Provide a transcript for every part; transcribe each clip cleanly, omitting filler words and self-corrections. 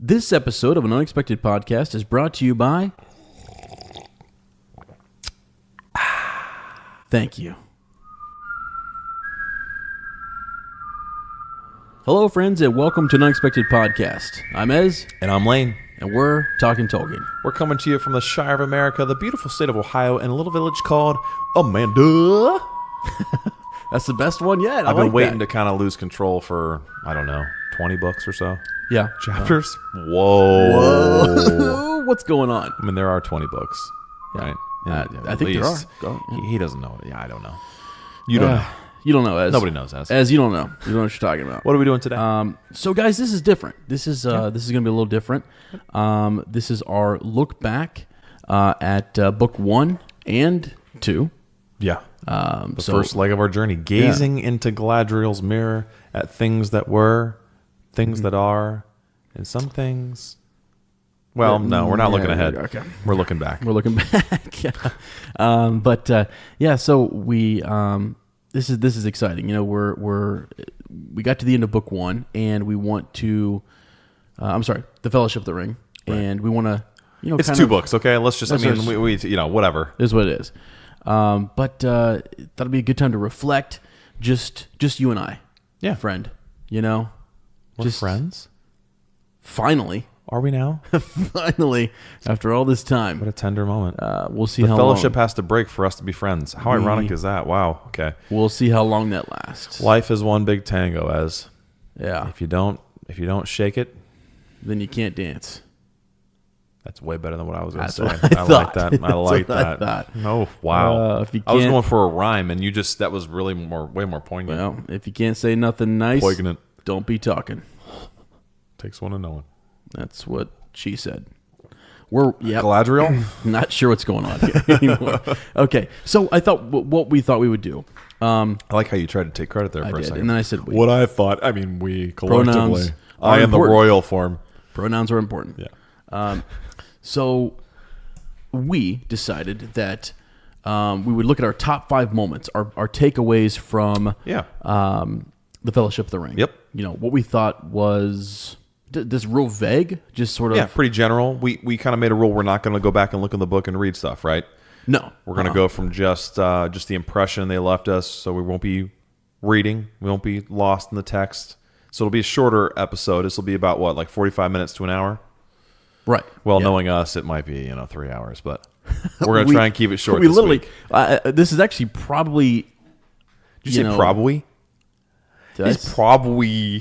This episode of An Unexpected Podcast is brought to you by... Thank you. Hello, friends, and welcome to An Unexpected Podcast. I'm Ez. And I'm Lane. And we're talking Tolkien. We're coming to you from the Shire of America, the beautiful state of Ohio, in a little village called Amanda. That's the best one yet. I've been waiting to kind of lose control for, I don't know, 20 books or so. Yeah. Chapters? Whoa. What's going on? I mean, there are 20 books, right? I think there are. He doesn't know. Yeah, I don't know. You don't know. You don't know, Ez. Nobody knows, Ez. Ez, you don't know. You don't know what you're talking about. What are we doing today? So, guys, this is different. This is going to be a little different. This is our look back at book 1 and 2. Yeah. The first leg of our journey, gazing into Galadriel's mirror at things that were, things that are, and some things. Well, no, we're not looking ahead. Okay. We're looking back. We're looking back. Yeah. So we this is exciting. You know, we got to the end of book 1, and we want to. The Fellowship of the Ring, right. And we want to. You know, it's 2 books. Okay, let's just. We whatever. Is what it is. But that'll be a good time to reflect. Just you and I. Yeah, friend. You know, we're just friends. Finally. Are we now? Finally, after all this time. What a tender moment. We'll see how long. The fellowship has to break for us to be friends. How ironic is that? Wow. Okay. We'll see how long that lasts. Life is one big tango, Ez. Yeah. If you don't shake it, then you can't dance. That's way better than what I was going to say. I like that. I like that. I thought. Oh, wow. I was going for a rhyme, and that was really way more poignant. Well, if you can't say nothing nice, poignant. Don't be talking. Takes one to know one. That's what she said. Galadriel? Not sure what's going on here anymore. Okay, so I thought what we thought we would do. I like how you tried to take credit there for a second. And then I said we. What I thought, I mean, we collectively. Pronouns I am the royal form. Pronouns are important. Yeah. So we decided that we would look at our top 5 moments, our takeaways from the Fellowship of the Ring. Yep. You know, what we thought was... This real vague, just sort of... Yeah, pretty general. We kind of made a rule we're not going to go back and look in the book and read stuff, right? No. We're going to go from just the impression they left us, so we won't be reading. We won't be lost in the text. So it'll be a shorter episode. This will be about, like 45 minutes to an hour? Right. Well, knowing us, it might be 3 hours, but we're going to try and keep it short this week. This is actually probably... Did you say probably? It's probably...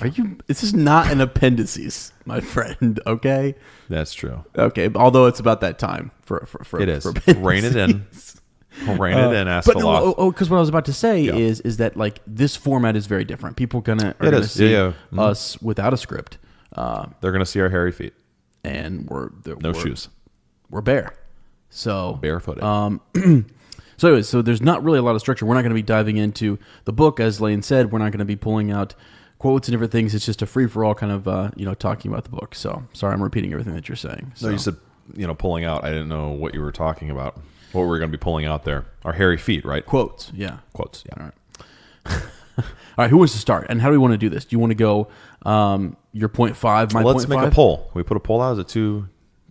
This is not an appendices, my friend, okay? That's true. Okay, although it's about that time for it is. For Rein it in. Rein it in, Asphalon. Because what I was about to say is that like this format is very different. People are gonna see us without a script. They're gonna see our hairy feet, and we're shoes. We're bare, so barefooted. So anyways, there's not really a lot of structure. We're not going to be diving into the book, as Lane said. We're not going to be pulling out quotes and different things. It's just a free-for-all kind of, talking about the book. So, sorry, I'm repeating everything that you're saying. So. No, you said, pulling out. I didn't know what you were talking about. What were we going to be pulling out there? Our hairy feet, right? Quotes, yeah. Quotes, yeah. All right. All right, who wants to start? And how do we want to do this? Do you want to go your point 5, my point 5? Let's make a poll. Can we put a poll out? Is it too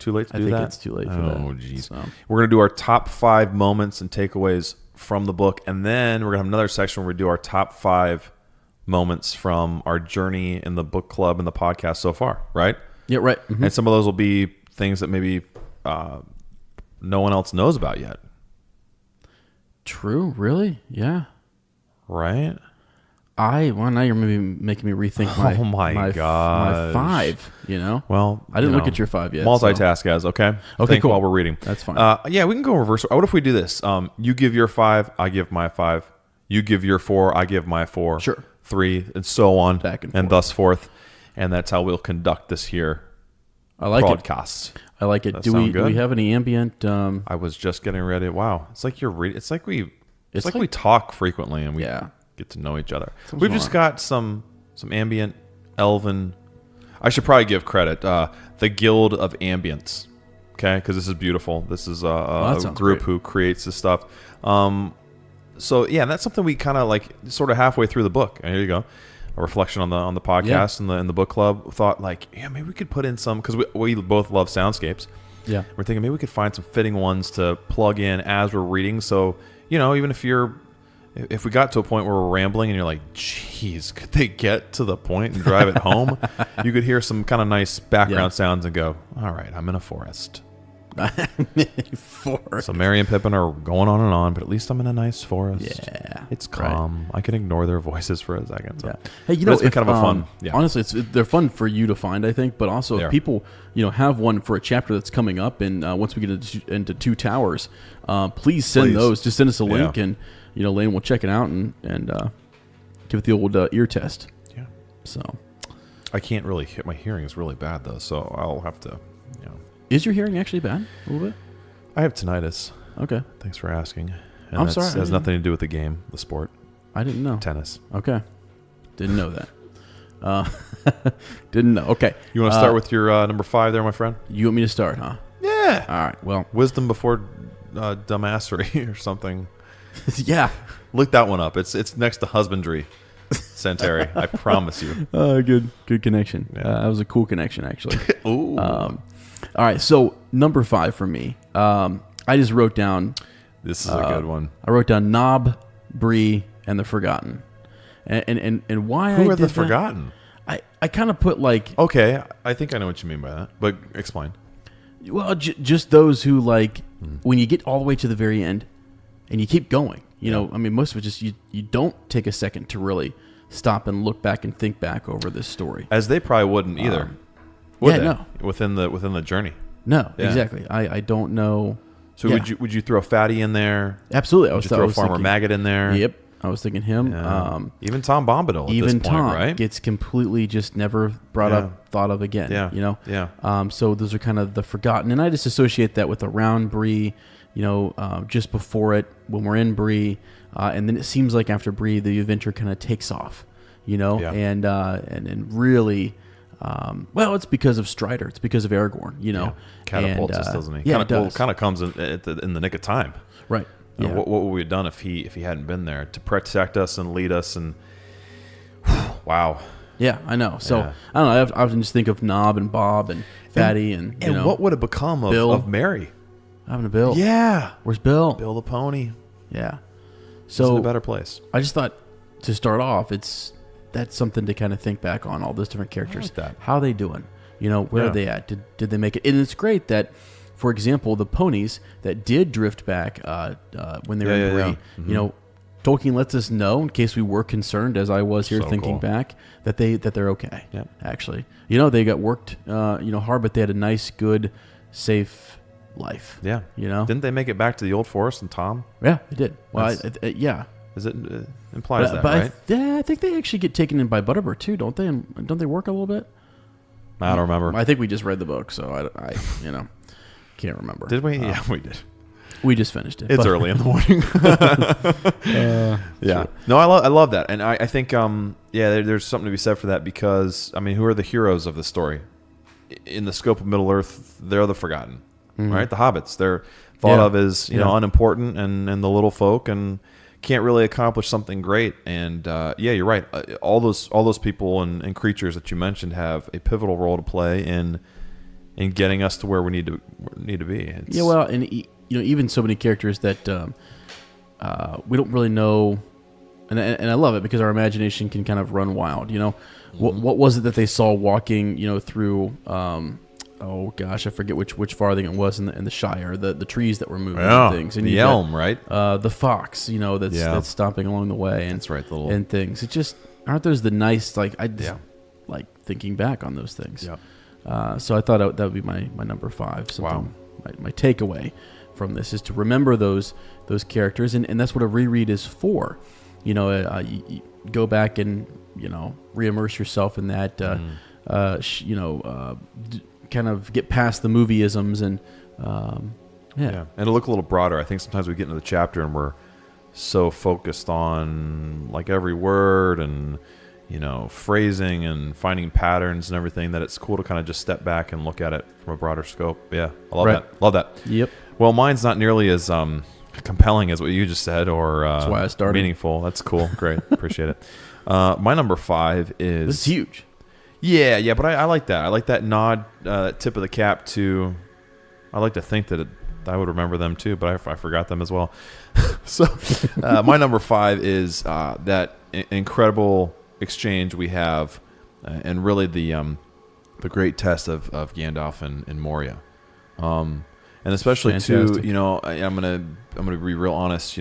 late to do that? I think it's too late for that. Oh, geez. So. We're going to do our top 5 moments and takeaways from the book, and then we're going to have another section where we do our top 5 moments from our journey in the book club and the podcast so far, right? Yeah, right. Mm-hmm. And some of those will be things that maybe no one else knows about yet. True, really? Yeah. Right? Now you're maybe making me rethink my 5, Well, I didn't look at your 5 yet. Multitask, guys, okay? Okay, cool. While we're reading. That's fine. Yeah, we can go reverse. What if we do this? You give your 5, I give my 5. You give your 4, I give my 4. Sure. 3, and so on. Back and forth. And thus forth. And that's how we'll conduct this here. I like broadcast. I like it. Do we have any ambient? I was just getting ready. Wow. It's like you're reading. It's like we talk frequently and we get to know each other. We've just got some ambient elven. I should probably give credit. The Guild of Ambience. Okay, because this is beautiful. This is a group who creates this stuff. So yeah, that's something we kind of like sort of halfway through the book. And here you go. reflection on the podcast and in the book club. Thought like, yeah, maybe we could put in some, because we both love soundscapes. Yeah, we're thinking maybe we could find some fitting ones to plug in as we're reading. So even if we got to a point where we're rambling and you're like, geez, could they get to the point and drive it home? You could hear some kind of nice background sounds and go, all right, I'm in a forest. So Merry and Pippin are going on and on, but at least I'm in a nice forest. Yeah, it's calm. Right. I can ignore their voices for a second. So. Yeah. Hey, it's kind of a fun. Honestly, they're fun for you to find, I think. But also, if people have one for a chapter that's coming up, and once we get into Two Towers, please send those. Just send us a link, and Lane will check it out and give it the old ear test. Yeah. So I can't really hit. My hearing is really bad though, so I'll have to. Is your hearing actually bad a little bit? I have tinnitus. Okay. Thanks for asking. And I'm sorry. It has nothing to do with the game, the sport. I didn't know. Tennis. Okay. Didn't know that. Didn't know. Okay. You want to start with your number 5 there, my friend? You want me to start, huh? Yeah. All right. Well, wisdom before dumbassery or something. Yeah. Look that one up. It's next to husbandry. Centauri. I promise you. Good connection. Yeah. That was a cool connection, actually. Ooh. All right, so number 5 for me. I just wrote down. This is a good one. I wrote down Nob, Bree, and the Forgotten, and why. Who are the Forgotten? I kind of put like. Okay, I think I know what you mean by that, but explain. Well, just those who like when you get all the way to the very end, and you keep going. I mean, most of it just you don't take a second to really stop and look back and think back over this story. As they probably wouldn't either. No. Within the journey. No, exactly. I don't know. So would you throw Fatty in there? Absolutely. Would you throw Farmer Maggot in there? Yep. I was thinking him. Yeah. Even Tom Bombadil. Even at this point, Tom right? gets completely just never thought of again. Yeah. Yeah. So those are kind of the forgotten, and I just associate that with around Bree. Just before it, when we're in Bree, and then it seems like after Bree, the adventure kind of takes off. And really. Well, it's because of Strider. It's because of Aragorn, Catapults us, doesn't he? Yeah, it does. Kind of comes in the nick of time. Right. Yeah. What would we have done if he hadn't been there to protect us and lead us? And wow. Yeah, I know. So I don't know. I often just think of Nob and Bob and Fatty and what would have become of Mary? Having a Bill. Yeah. Where's Bill? Bill the pony. Yeah. So in a better place. I just thought to start off, that's something to kind of think back on, all those different characters. I like that. How are they doing? Where are they at? Did they make it? And it's great that, for example, the ponies that did drift back when they were in Bree, Mm-hmm. Tolkien lets us know, in case we were concerned, as I was here thinking back, that they're okay. Yep. Actually, they got worked hard, but they had a nice, good, safe life. Yeah. Didn't they make it back to the old forest and Tom? Yeah, they did. Well, yeah. Is it implies that, but right? I think they actually get taken in by Butterbur too, don't they? And don't they work a little bit? I don't remember. I think we just read the book, so I can't remember. Did we? Yeah, we did. We just finished it. It's early in the morning. Yeah. Sure. No, I love that, and I think there's something to be said for that, because I mean, who are the heroes of the story? In the scope of Middle Earth, they're the forgotten, right? The hobbits. They're thought of as unimportant and the little folk, and can't really accomplish something great. And you're right. All those people and creatures that you mentioned have a pivotal role to play in getting us to where we need to be. And even so many characters that we don't really know, and I love it because our imagination can kind of run wild. What was it that they saw walking through? Oh gosh, I forget which farthing it was in the Shire. The trees that were moving and things. And the elm, right? The fox, that's stomping along the way. And that's right. And things. It just aren't those the nice like like thinking back on those things. Yeah. So I thought that would be my number 5. Something, my takeaway from this is to remember those characters, and that's what a reread is for. You go back and re-immerse yourself in that. Kind of get past the movieisms and and to look a little broader. I think sometimes we get into the chapter and we're so focused on like every word and phrasing and finding patterns and everything that it's cool to kind of just step back and look at it from a broader scope. Yeah, I love that. Yep. Well, mine's not nearly as compelling as what you just said, or that's why I started. Meaningful. That's cool. Great. Appreciate it. My number 5 is... This is huge. Yeah, but I like that. I like that nod, tip of the cap to... I like to think that I would remember them too, but I forgot them as well. So my number 5 is that incredible exchange we have, and really the great test of Gandalf and Moria, and especially Fantastic. too. I'm gonna be real honest.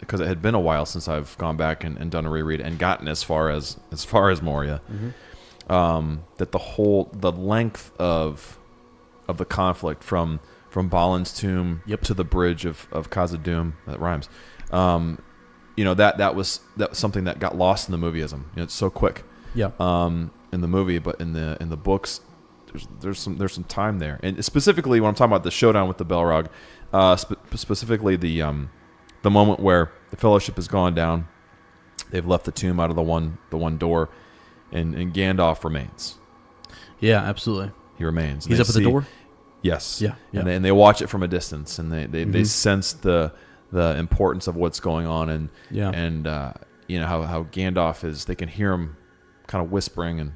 Because it had been a while since I've gone back and done a reread and gotten as far as Moria. That the length of the conflict from Balin's tomb to the bridge of Khazad-dûm, that rhymes. That was something that got lost in the movieism. It's so quick. Yeah. In the movie, but in the books, there's some time there, and specifically when I'm talking about the showdown with the Balrog, specifically the moment where the Fellowship has gone down, they've left the tomb out of the one door, and Gandalf remains. Yeah, absolutely. He remains. He's up at the door? Yes. Yeah. And they watch it from a distance, and they sense the importance of what's going on, and how Gandalf is. They can hear him kind of whispering and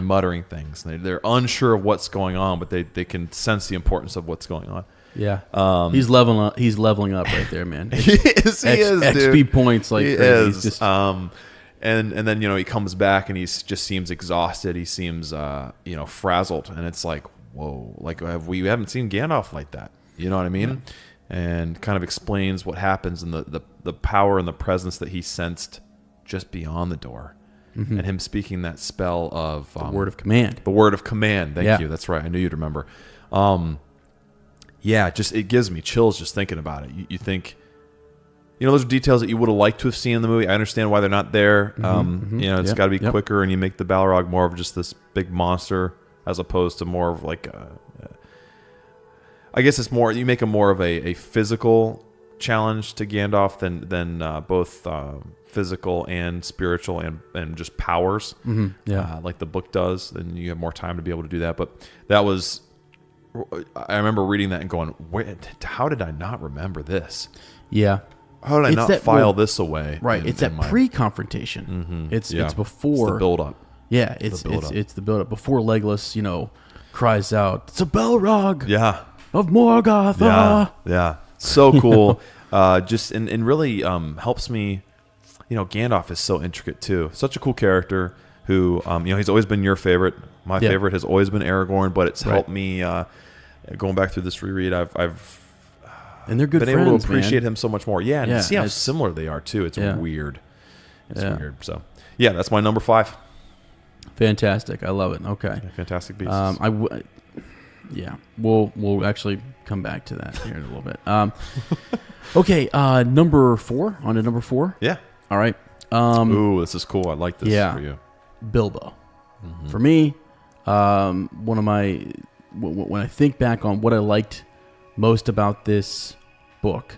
muttering things. And they're unsure of what's going on, but they can sense the importance of what's going on. Yeah. He's leveling up right there, man. He is, dude. XP points like he crazy. is. Just, and then he comes back and he just seems exhausted. He seems frazzled, and it's like, whoa, like we haven't seen Gandalf like that. You know what I mean? Yeah. And kind of explains what happens and the power and the presence that he sensed just beyond the door, and him speaking that spell of the word of command. The word of command. Thank you. That's right. I knew you'd remember. It gives me chills just thinking about it. You think, those are details that you would have liked to have seen in the movie. I understand why they're not there. It's got to be quicker, and you make the Balrog more of just this big monster as opposed to more of like, I guess it's more, you make him more of a physical challenge to Gandalf than both physical and spiritual and just powers, like the book does. Then you have more time to be able to do that. But that was... I remember reading that and going, how did I not remember this? Yeah. How did I not file this away? Right. It's that pre-confrontation. It's before. It's the build-up. Yeah. It's the build-up. Before Legolas, cries out, "It's a Balrog! Yeah. Of Morgoth!" Yeah. So cool. And really helps me. Gandalf is so intricate too. Such a cool character who, he's always been your favorite. My favorite has always been Aragorn, but it's helped me going back through this reread. I've and they're good been friends, able to appreciate man. him so much more. Yeah, and see how similar they are too. It's weird. It's weird. So that's my number 5. Fantastic. I love it. Okay. Fantastic Beasts. We'll actually come back to that here in a little bit. Okay. Number 4. On to number 4. Yeah. All right. Ooh, this is cool. I like this for you. Bilbo. For me, one of my... When I think back on what I liked most about this book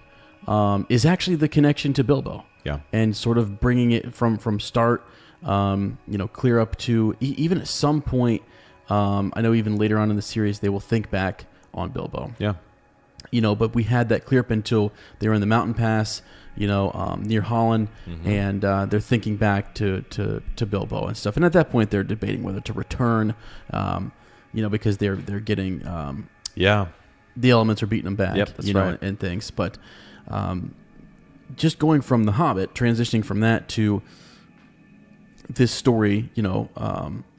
is actually the connection to Bilbo. Yeah. And sort of bringing it from start, clear up to... Even at some point, I know even later on in the series, they will think back on Bilbo. Yeah. But we had that clear up until they were in the mountain pass, near Holland, and they're thinking back to Bilbo and stuff. And at that point, they're debating whether to return, because they're getting the elements are beating them back, that's right. and things. But just going from The Hobbit, transitioning from that to this story,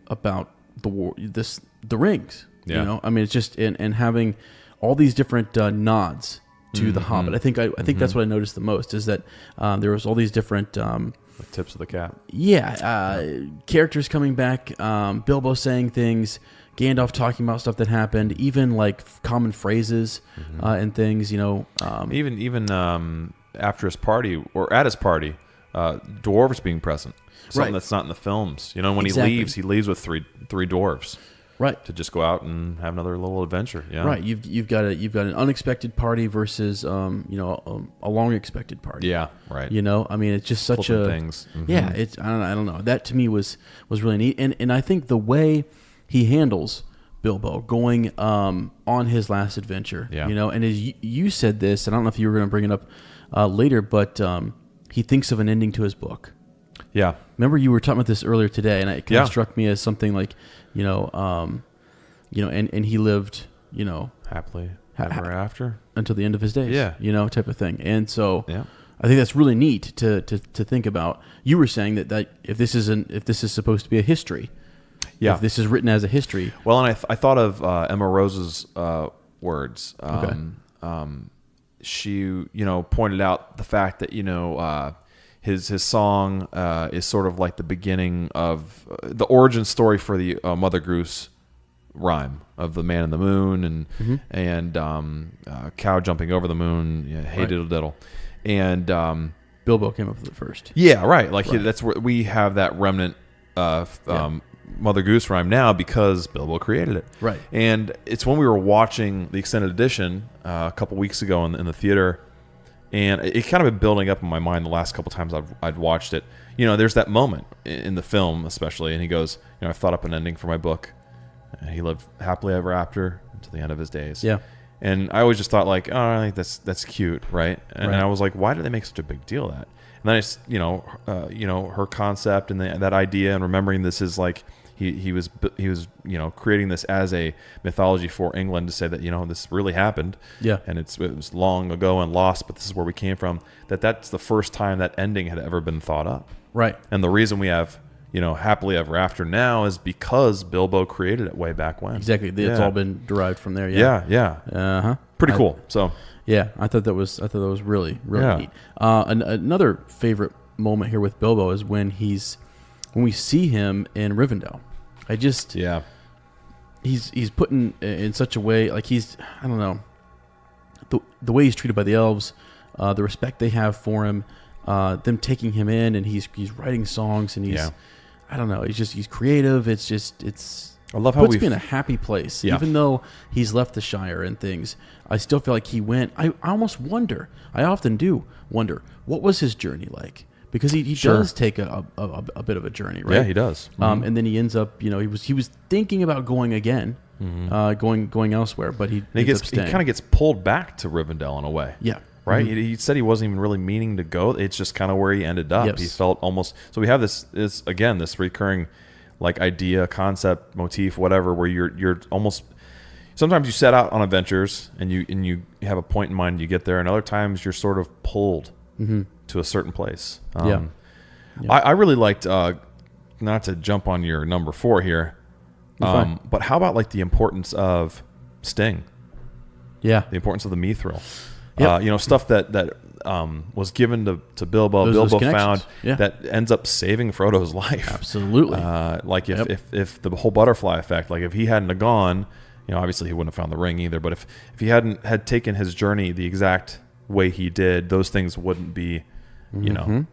about the war, the rings. Yeah. It's just and having all these different nods to The Hobbit. I think that's what I noticed the most is that there was all these different the tips of the cap. Characters coming back, Bilbo saying things, Gandalf talking about stuff that happened, even like common phrases and things. Even after his party or at his party, dwarves being present. Something that's not in the films. When he leaves with three dwarves. Right. To just go out and have another little adventure. Yeah. Right. You've got an unexpected party versus a long expected party. Yeah. Right. It's just such Flipping a things. Yeah. It's I don't know. That to me was really neat, and I think the way he handles Bilbo going on his last adventure. Yeah. And as you said this, and I don't know if you were going to bring it up later, but he thinks of an ending to his book. Yeah. Remember you were talking about this earlier today, and it kind of struck me as something like, and he lived, happily ever after until the end of his days. Yeah. Type of thing. And so yeah. I think that's really neat to think about. You were saying that if this is supposed to be a history, if this is written as a history. Well, and I thought of Emma Rose's words. She pointed out the fact that his song is sort of like the beginning of the origin story for the Mother Goose rhyme of the man in the moon and cow jumping over the moon. Hey diddle diddle. And Bilbo came up with it first. Yeah, right. That's where we have that remnant Mother Goose rhyme now because Bilbo created it. Right. And it's when we were watching the extended edition a couple weeks ago in the theater, and it kind of been building up in my mind the last couple times I'd watched it. There's that moment in the film especially, and he goes, I've thought up an ending for my book. And he lived happily ever after until the end of his days. Yeah. And I always just thought I think that's cute, right? And I was like, why do they make such a big deal of that? And then it's her concept and that idea, and remembering this is like he was creating this as a mythology for England to say that this really happened. Yeah. And it was long ago and lost, but this is where we came from. That's the first time that ending had ever been thought up. Right. And the reason we have happily ever after now is because Bilbo created it way back when. Exactly. It's all been derived from there. Yeah. Pretty cool. So yeah, I thought that was really neat. Another favorite moment here with Bilbo is when we see him in Rivendell. He's put in such a way, like I don't know, the way he's treated by the elves, the respect they have for him, them taking him in, and he's writing songs, and I don't know, he's creative. I love how puts me in a happy place. Yeah. Even though he's left the Shire and things, I still feel like he went. I almost wonder. I often do wonder, what was his journey like? Because he does take a bit of a journey, right? Yeah, he does. Mm-hmm. And then he ends up, he was thinking about going again, going elsewhere, but he kind of gets pulled back to Rivendell in a way. Yeah. Right? Mm-hmm. He said he wasn't even really meaning to go. It's just kind of where he ended up. Yes. He felt almost... So we have this recurring idea, concept, motif, whatever, where you're almost... Sometimes you set out on adventures and you have a point in mind, you get there, and other times you're sort of pulled to a certain place. I really liked, not to jump on your number 4 here, but how about the importance of Sting? Yeah. The importance of the mithril. Yep. Stuff that was given to Bilbo. Bilbo found that ends up saving Frodo's life. Absolutely. If the whole butterfly effect, if he hadn't have gone, obviously he wouldn't have found the ring either. But if he had taken his journey the exact way he did, those things wouldn't be, in our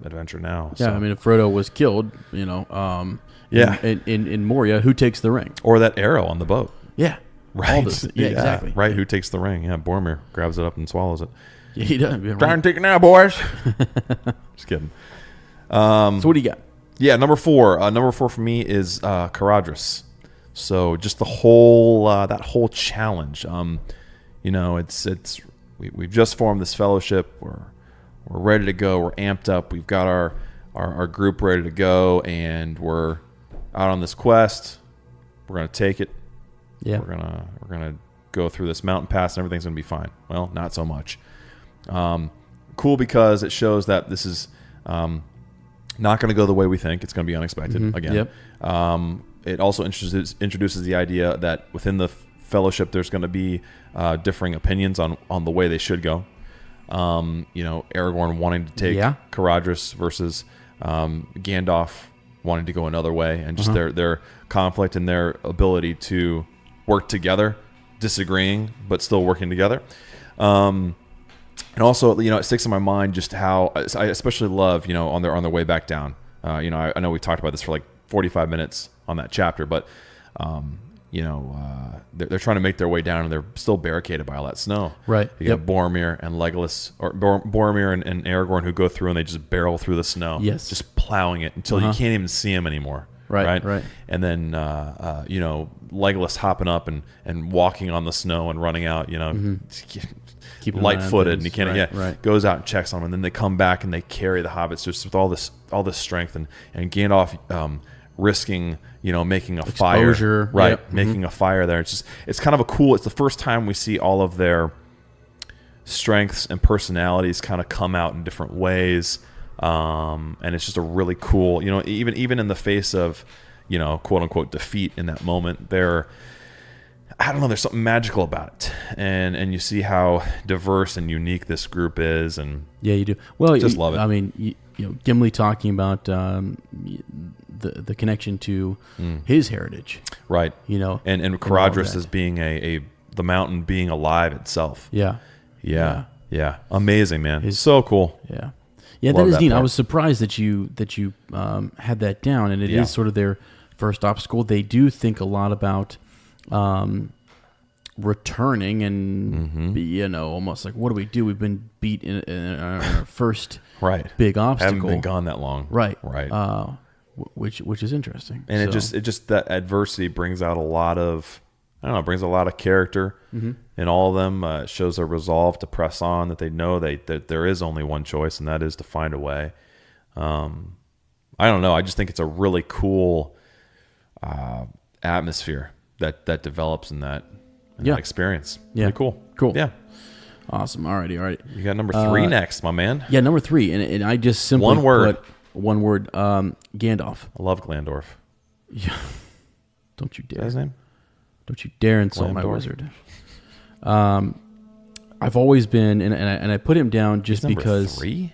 adventure now. Yeah, so. I mean, if Frodo was killed, in Moria, who takes the ring? Or that arrow on the boat. Yeah. Right. Exactly. Right. Who takes the ring? Yeah. Boromir grabs it up and swallows it. Yeah, he does. Try and take it now, boys. Just kidding. So what do you got? Yeah. Number 4. Number 4 for me is Caradhras. So just the whole that whole challenge. We've just formed this fellowship. We're ready to go. We're amped up. We've got our group ready to go, and we're out on this quest. We're gonna take it. Yeah, we're gonna go through this mountain pass, and everything's gonna be fine. Well, not so much. Cool because it shows that this is not gonna go the way we think. It's gonna be unexpected again. Yep. It also introduces the idea that within the fellowship, there's gonna be differing opinions on the way they should go. Aragorn wanting to take Caradhras versus Gandalf wanting to go another way, and just their conflict and their ability to work together, disagreeing but still working together. And also, it sticks in my mind just how I especially love, on their way back down. I know we talked about this for 45 minutes on that chapter, but they're trying to make their way down, and they're still barricaded by all that snow. Right. You got Boromir and Legolas, or Boromir and Aragorn, who go through and they just barrel through the snow. Yes. Just plowing it until you can't even see them anymore. Right. And then Legolas hopping up and walking on the snow and running out, light-footed, and he can't. Goes out and checks on them, and then they come back and they carry the hobbits just with all this strength, and Gandalf risking making a exposure, fire, making a fire there. It's kind of it's the first time we see all of their strengths and personalities kind of come out in different ways, and it's just a really cool, even in the face of quote unquote defeat in that moment, there's something magical about it, and you see how diverse and unique this group is, and you do. Well, just love it. I mean, Gimli talking about the connection to his heritage, right? And Caradhras as being the mountain being alive itself. Yeah. Amazing, man. It's so cool. Yeah. That is neat. Part. I was surprised that you had that down, and it is sort of their first obstacle. They do think a lot about returning and almost like, what do we do? We've been beat in our first big obstacle. Haven't been gone that long. Right. Which is interesting. And it just that adversity brings out a lot of brings a lot of character in all of them. It shows a resolve to press on, that they know that there is only one choice, and that is to find a way. I don't know. I just think it's a really cool atmosphere that develops in that experience. Yeah. Really cool. Yeah. Awesome. All right. You got number 3 next, my man. Yeah, number 3. And I just simply one word, Gandalf. I love Glandorf. Yeah. Don't you dare. Is that his name? Don't you dare insult my wizard. I've always been, and I put him down just because. 3?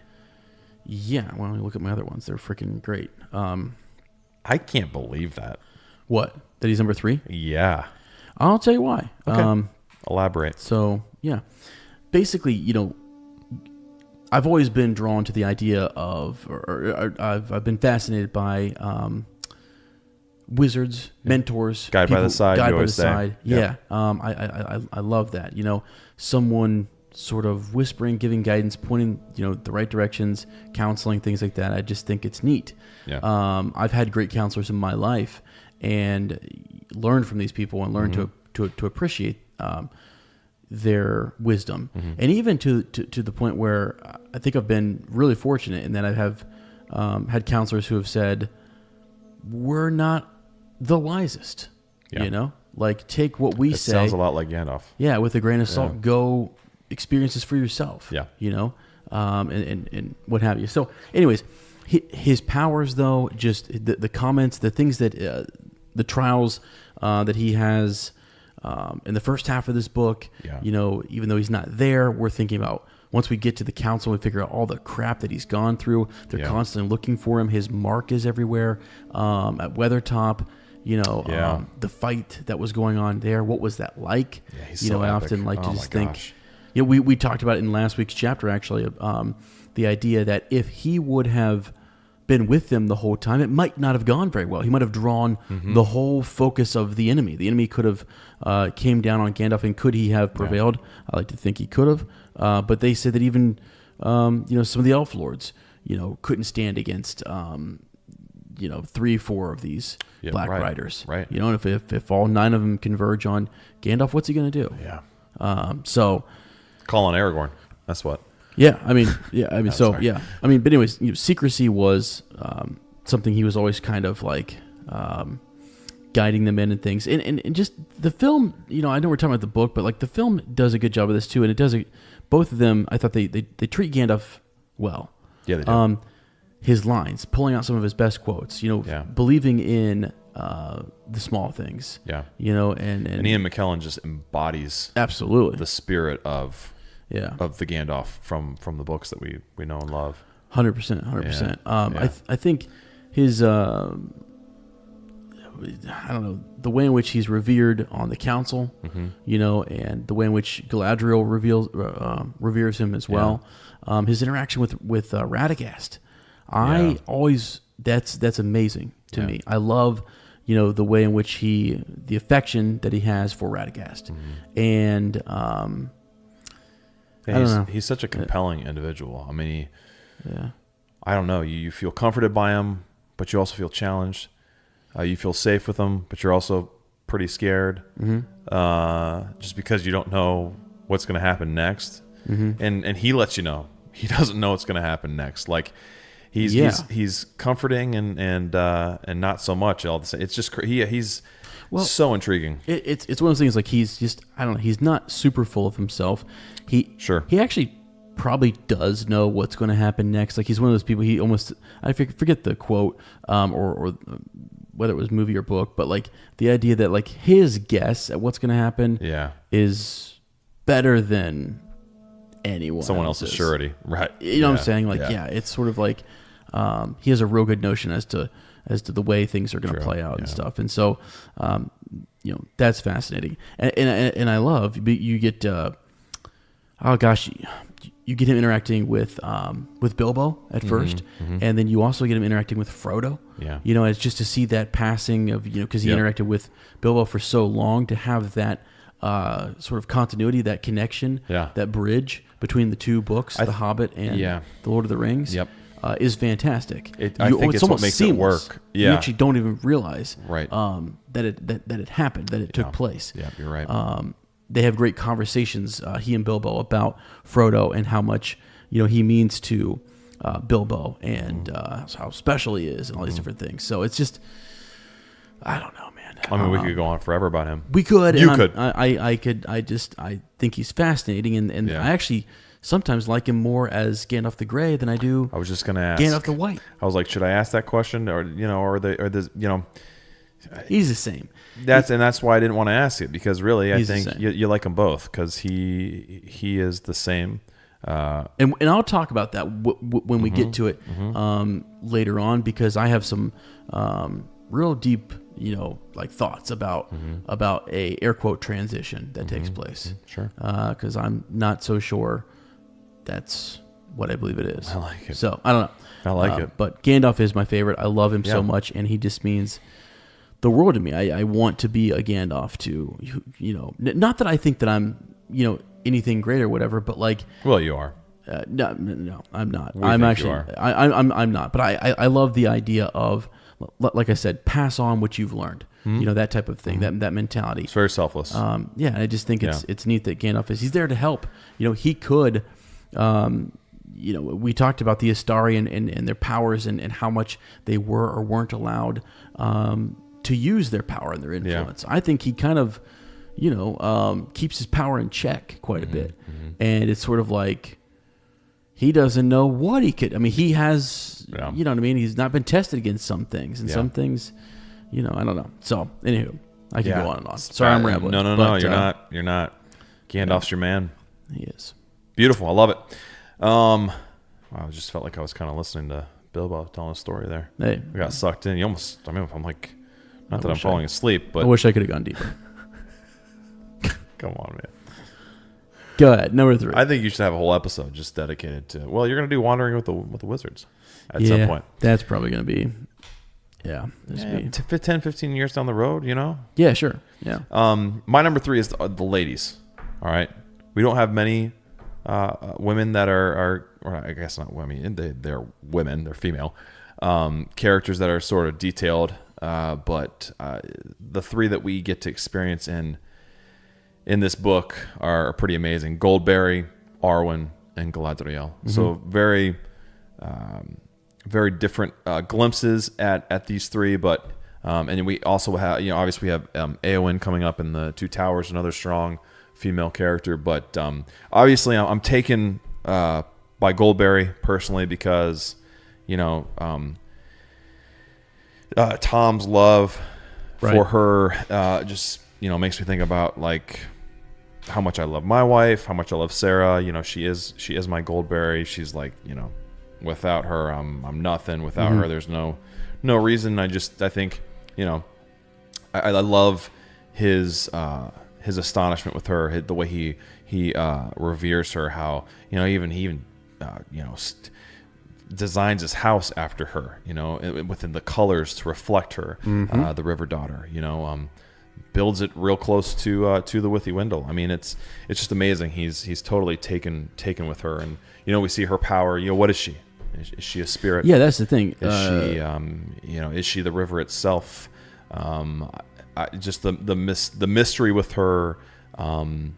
Yeah. Well, look at my other ones. They're freaking great. I can't believe that. What? That he's number 3? Yeah. I'll tell you why. Okay. Elaborate. So, yeah. Basically, I've always been drawn to the idea of, or I've been fascinated by wizards, mentors, guide by the side. Guide you by always the say. side. Yeah. I love that. Someone sort of whispering, giving guidance, pointing, the right directions, counseling, things like that. I just think it's neat. Yeah. I've had great counselors in my life and learned from these people and learned to appreciate their wisdom, and even to the point where I think I've been really fortunate in that I have had counselors who have said, "We're not the wisest," like take what we say. Sounds a lot like Gandalf. Yeah, with a grain of salt. Go experience this for yourself. Yeah, and what have you. So, anyways, his powers though, just the comments, the things that the trials that he has. In the first half of this book, even though he's not there, we're thinking about once we get to the council, we figure out all the crap that he's gone through. They're constantly looking for him. His mark is everywhere. At Weathertop, the fight that was going on there. What was that like? Yeah, he's so I epic. often like to just think. We talked about it in last week's chapter actually. The idea that if he would have been with them the whole time, it might not have gone very well. He might have drawn the whole focus of the enemy. The enemy could have came down on Gandalf, and could he have prevailed? Yeah. I like to think he could have. But they said that even some of the elf lords, couldn't stand against 3-4 of these black riders. Right. And if all 9 of them converge on Gandalf, what's he going to do? Yeah. So call on Aragorn. That's what. Yeah, but anyways, secrecy was something he was always kind of like guiding them in and things, and just the film. I know we're talking about the book, but like the film does a good job of this too, and it does. Both of them, I thought they treat Gandalf well. Yeah, they do. His lines, pulling out some of his best quotes. Believing in the small things. Yeah. And Ian McKellen just embodies absolutely the spirit of. Yeah, of the Gandalf from the books that we know and love. 100%. I think his I don't know, the way in which he's revered on the council, and the way in which Galadriel reveres him as well. His interaction with Radagast, that's amazing to me. I love the way in which the affection that he has for Radagast, and I don't know. He's such a compelling individual. I mean, I don't know. You feel comforted by him, but you also feel challenged. You feel safe with him, but you're also pretty scared, just because you don't know what's going to happen next. And he lets you know he doesn't know what's going to happen next. Like he's comforting and not so much all the same. It's just he's so intriguing. It's one of those things, like he's just, I don't know, he's not super full of himself. He actually probably does know what's going to happen next. Like he's one of those people, he almost, I forget the quote, or whether it was movie or book, but like the idea that like his guess at what's going to happen is better than someone else's surety, right? You know what I'm saying? Like, it's sort of like he has a real good notion as to the way things are going to play out and stuff. And so, that's fascinating. And I love you get you get him interacting with Bilbo at first, and then you also get him interacting with Frodo. Yeah, it's just to see that passing of because he interacted with Bilbo for so long, to have that sort of continuity, that connection, that bridge between the two books, The Hobbit and The Lord of the Rings. Is fantastic. I think it's what makes seamless. It work. You actually don't even realize that it happened, that it took place. Yeah, you're right. They have great conversations, he and Bilbo, about Frodo and how much he means to Bilbo, and how special he is, and all these different things. So it's just, I don't know, man. I mean, we could go on forever about him. We could. You could. I think he's fascinating, and I actually sometimes like him more as Gandalf the Grey than I do. I was just going to ask Gandalf the White. I was like, should I ask that question, or he's the same. That's why I didn't want to ask it, because really I think you like them both, because he is the same. And I'll talk about that when we get to it later on, because I have some real deep like thoughts about a air quote transition that takes place. Sure. Because I'm not so sure that's what I believe it is. I like it. So I don't know. I like it. But Gandalf is my favorite. I love him so much, and he just means the world to me. I want to be a Gandalf too. Not that I think that I'm anything great or whatever, but like. Well, you are. No, I'm not. I'm actually. I'm not. But I love the idea of, like I said, pass on what you've learned. That type of thing. That mentality. It's very selfless. I just think it's neat that Gandalf is. He's there to help. He could. We talked about the Astari and their powers and how much they were or weren't allowed to use their power and their influence. I think he kind of, keeps his power in check quite a bit. And it's sort of like he doesn't know what he could. I mean, he has, you know what I mean? He's not been tested against some things. And some things, I don't know. So, anywho, I can go on and on. Sorry, I'm rambling. No, you're not. Gandalf's your man. He is. Beautiful. I love it. I just felt like I was kind of listening to Bilbo telling a story there. Hey. I got sucked in. I'm like, not that I'm falling asleep, but. I wish I could have gone deeper. Come on, man. Go ahead. Number 3. I think you should have a whole episode just dedicated to. Well, you're going to do Wandering with the Wizards at some point. That's probably going to be. 10, 15 years down the road, Yeah, sure. Yeah. My number 3 is the ladies. All right. We don't have many women that are, or I guess not women. They're women. They're female characters that are sort of detailed. But the 3 that we get to experience in this book are pretty amazing. Goldberry, Arwen, and Galadriel. So very, very different glimpses at these 3. But and we also have, obviously we have Éowyn coming up in the Two Towers, another strong female character. But obviously I'm taken by Goldberry personally, because Tom's love for her just makes me think about like how much I love my wife, how much I love Sarah. She is my Goldberry. She's like, without her I'm nothing. Without her there's no reason. I think I love his astonishment with her, the way he reveres her, how he even designs his house after her, within the colors to reflect her, the River Daughter, builds it real close to the Withywindle. I mean, it's just amazing. He's totally taken with her, and we see her power. What is she? Is she a spirit? Yeah, that's the thing. Is she is she the river itself? Just the mystery with her, and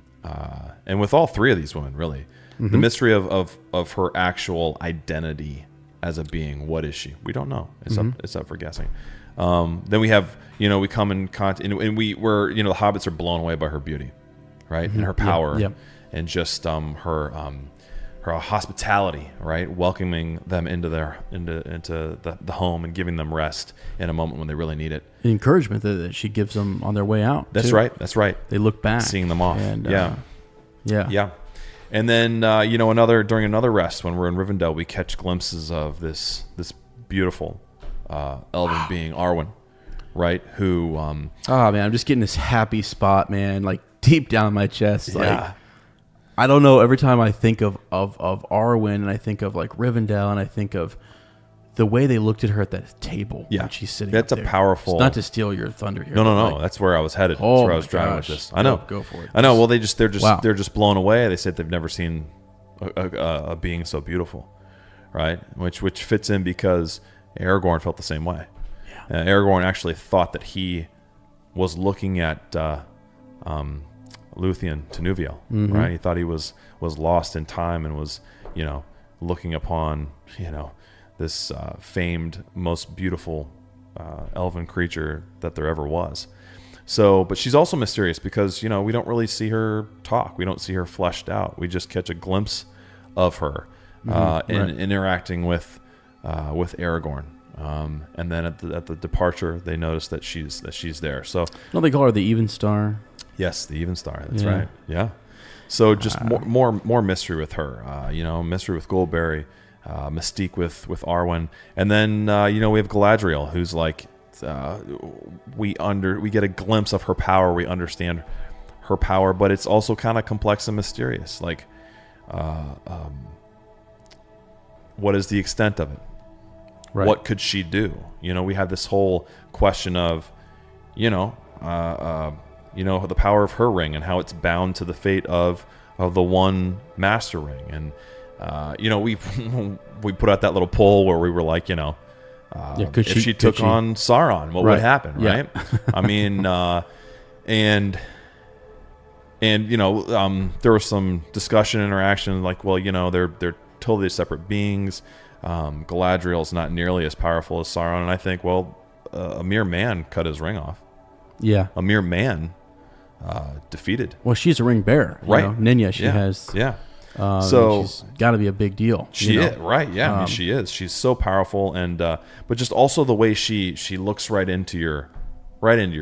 with all three of these women, really, the mystery of her actual identity as a being. What is she? We don't know. It's up for guessing. Then we have, we come in contact, and we're the hobbits are blown away by her beauty, right, and her power, and just her hospitality, right, welcoming them into the home and giving them rest in a moment when they really need it. The encouragement that she gives them on their way out. That's right. That's right. They look back, seeing them off. And, yeah. And then during another rest when we're in Rivendell, we catch glimpses of this beautiful elven being, Arwen, right? Who man, I'm just getting this happy spot, man, like deep down in my chest. Like, I don't know, every time I think of Arwen, and I think of like Rivendell, and I think of the way they looked at her at that table when she's sitting That's up there. A powerful... It's not to steal your thunder here. No. That's where I was headed. That's where I was driving with this. I know. Go for it. I know. Well, they're just blown away. They said they've never seen a being so beautiful, right? Which fits in because Aragorn felt the same way. Yeah. Aragorn actually thought that he was looking at Luthien Tinuviel, right? He thought he was lost in time and was, looking upon, this famed, most beautiful elven creature that there ever was. So, but she's also mysterious because, we don't really see her talk. We don't see her fleshed out. We just catch a glimpse of her interacting with Aragorn. And then at the departure, they notice that she's there. So, don't they call her the Even Star? Yes, the Even Star. That's right. Yeah. So just more mystery with her. Mystery with Goldberry. Mystique with Arwen, and then we have Galadriel, who's like we get a glimpse of her power. We understand her power, but it's also kind of complex and mysterious. Like, what is the extent of it? Right. What could she do? We have this whole question of, the power of her ring and how it's bound to the fate of the one master ring. And we put out that little poll where we were like, if she took on Sauron, what would happen, right? I mean, and there was some discussion, interaction, like, well, they're totally separate beings. Galadriel's not nearly as powerful as Sauron, and I think, well, a mere man cut his ring off. Yeah, a mere man defeated. Well, she's a ring bearer, right? Ninya, she has. Yeah. So she's got to be a big deal. She is, right? Yeah, I mean, she is. She's so powerful, and but just also the way she looks right into your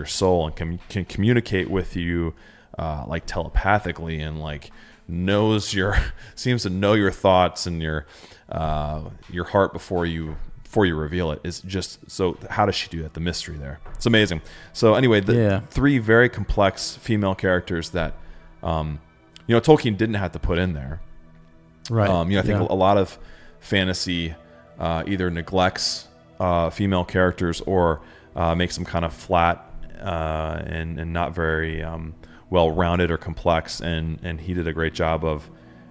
soul and can communicate with you like telepathically, and like seems to know your thoughts and your heart before you reveal it. Is just so. How does she do that? The mystery there. It's amazing. So anyway, the three very complex female characters that Tolkien didn't have to put in there. Right. I think a lot of fantasy either neglects female characters or makes them kind of flat and not very well-rounded or complex. And he did a great job of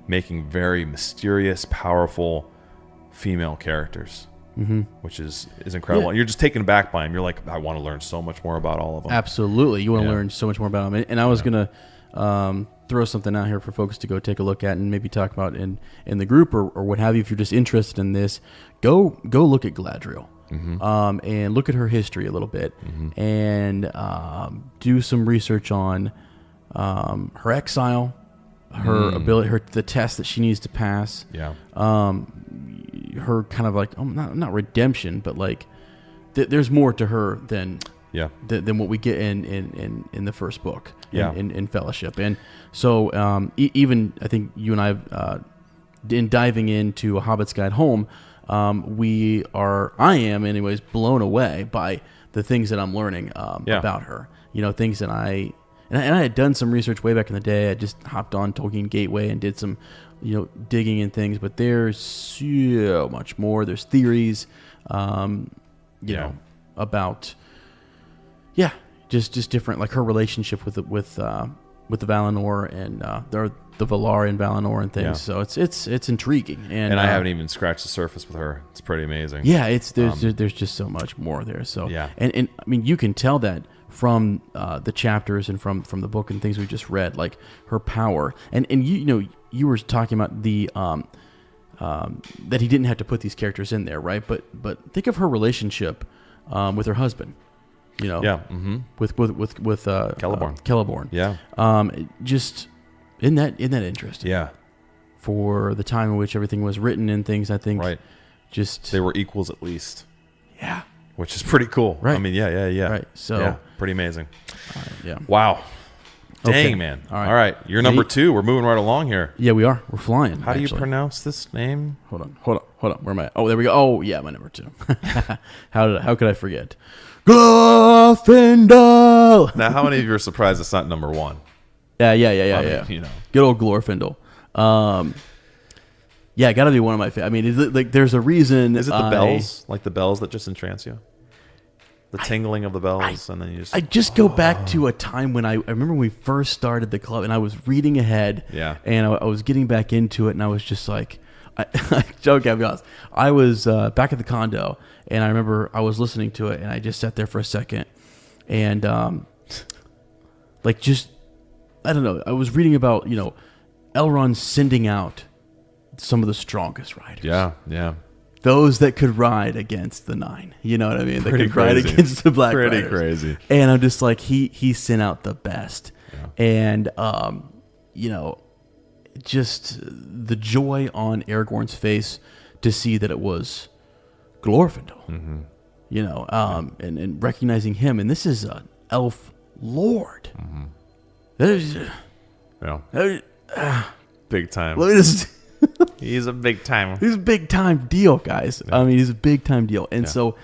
making very mysterious, powerful female characters, which is incredible. Yeah. And you're just taken aback by them. You're like, I want to learn so much more about all of them. Absolutely. You want to learn so much more about them. And I was going to throw something out here for folks to go take a look at and maybe talk about in the group or what have you. If you're just interested in this, go look at Galadriel and look at her history a little bit and do some research on her exile, her ability, the test that she needs to pass. Yeah. Her kind of like not redemption, but like there's more to her than what we get in the first book. In Fellowship. And so even I think you and I in diving into A Hobbit's Guide Home, I am anyways blown away by the things that I'm learning about her. Things that I had done some research way back in the day. I just hopped on Tolkien Gateway and did some digging in things, but there's so much more. There's theories about just different, like her relationship with with the Valinor and the Valar in Valinor and things. So it's intriguing, and I haven't even scratched the surface with her. It's pretty amazing. Yeah, there's just so much more there. So and I mean, you can tell that from the chapters and from the book and things we just read, like her power, and you were talking about the that he didn't have to put these characters in there, right? But think of her relationship with her husband. With Celeborn. Celeborn. Yeah. Just isn't that interesting? Yeah. For the time in which everything was written and things, I think. Right. Just they were equals at least. Yeah. Which is pretty cool. Right. I mean, yeah. Right. So pretty amazing. Yeah. Wow. Dang, man. All right. You're number 2. We're moving right along here. Yeah, we are. We're flying. How do you pronounce this name? Hold on. Where am I? Oh, there we go. Oh, yeah, my number 2. How could I forget? Glorfindel. Now, how many of you are surprised it's not number 1? Yeah. You know, good old Glorfindel. Yeah, got to be one of my favorites. I mean, like, there's a reason. Is it the bells? Like the bells that just entrance you? The tingling of the bells, and then you just... I just go back to a time when I remember when we first started the club, and I was reading ahead, and I was getting back into it, and I was just like, I'll be honest, I was back at the condo, and I remember I was listening to it, and I just sat there for a second, and like, just, I don't know, I was reading about, Elrond sending out some of the strongest riders. Yeah. Those that could ride against the 9. You know what I mean? That could crazy. ride against the Black Pretty Riders. Crazy. And I'm just like, he sent out the best. Yeah. And, just the joy on Aragorn's face to see that it was Glorfindel. Mm-hmm. And recognizing him. And this is an elf lord. Mm-hmm. That is... big time. Let me just... He's a big time. He's a big time deal, guys. Yeah. I mean, he's a big time deal, and so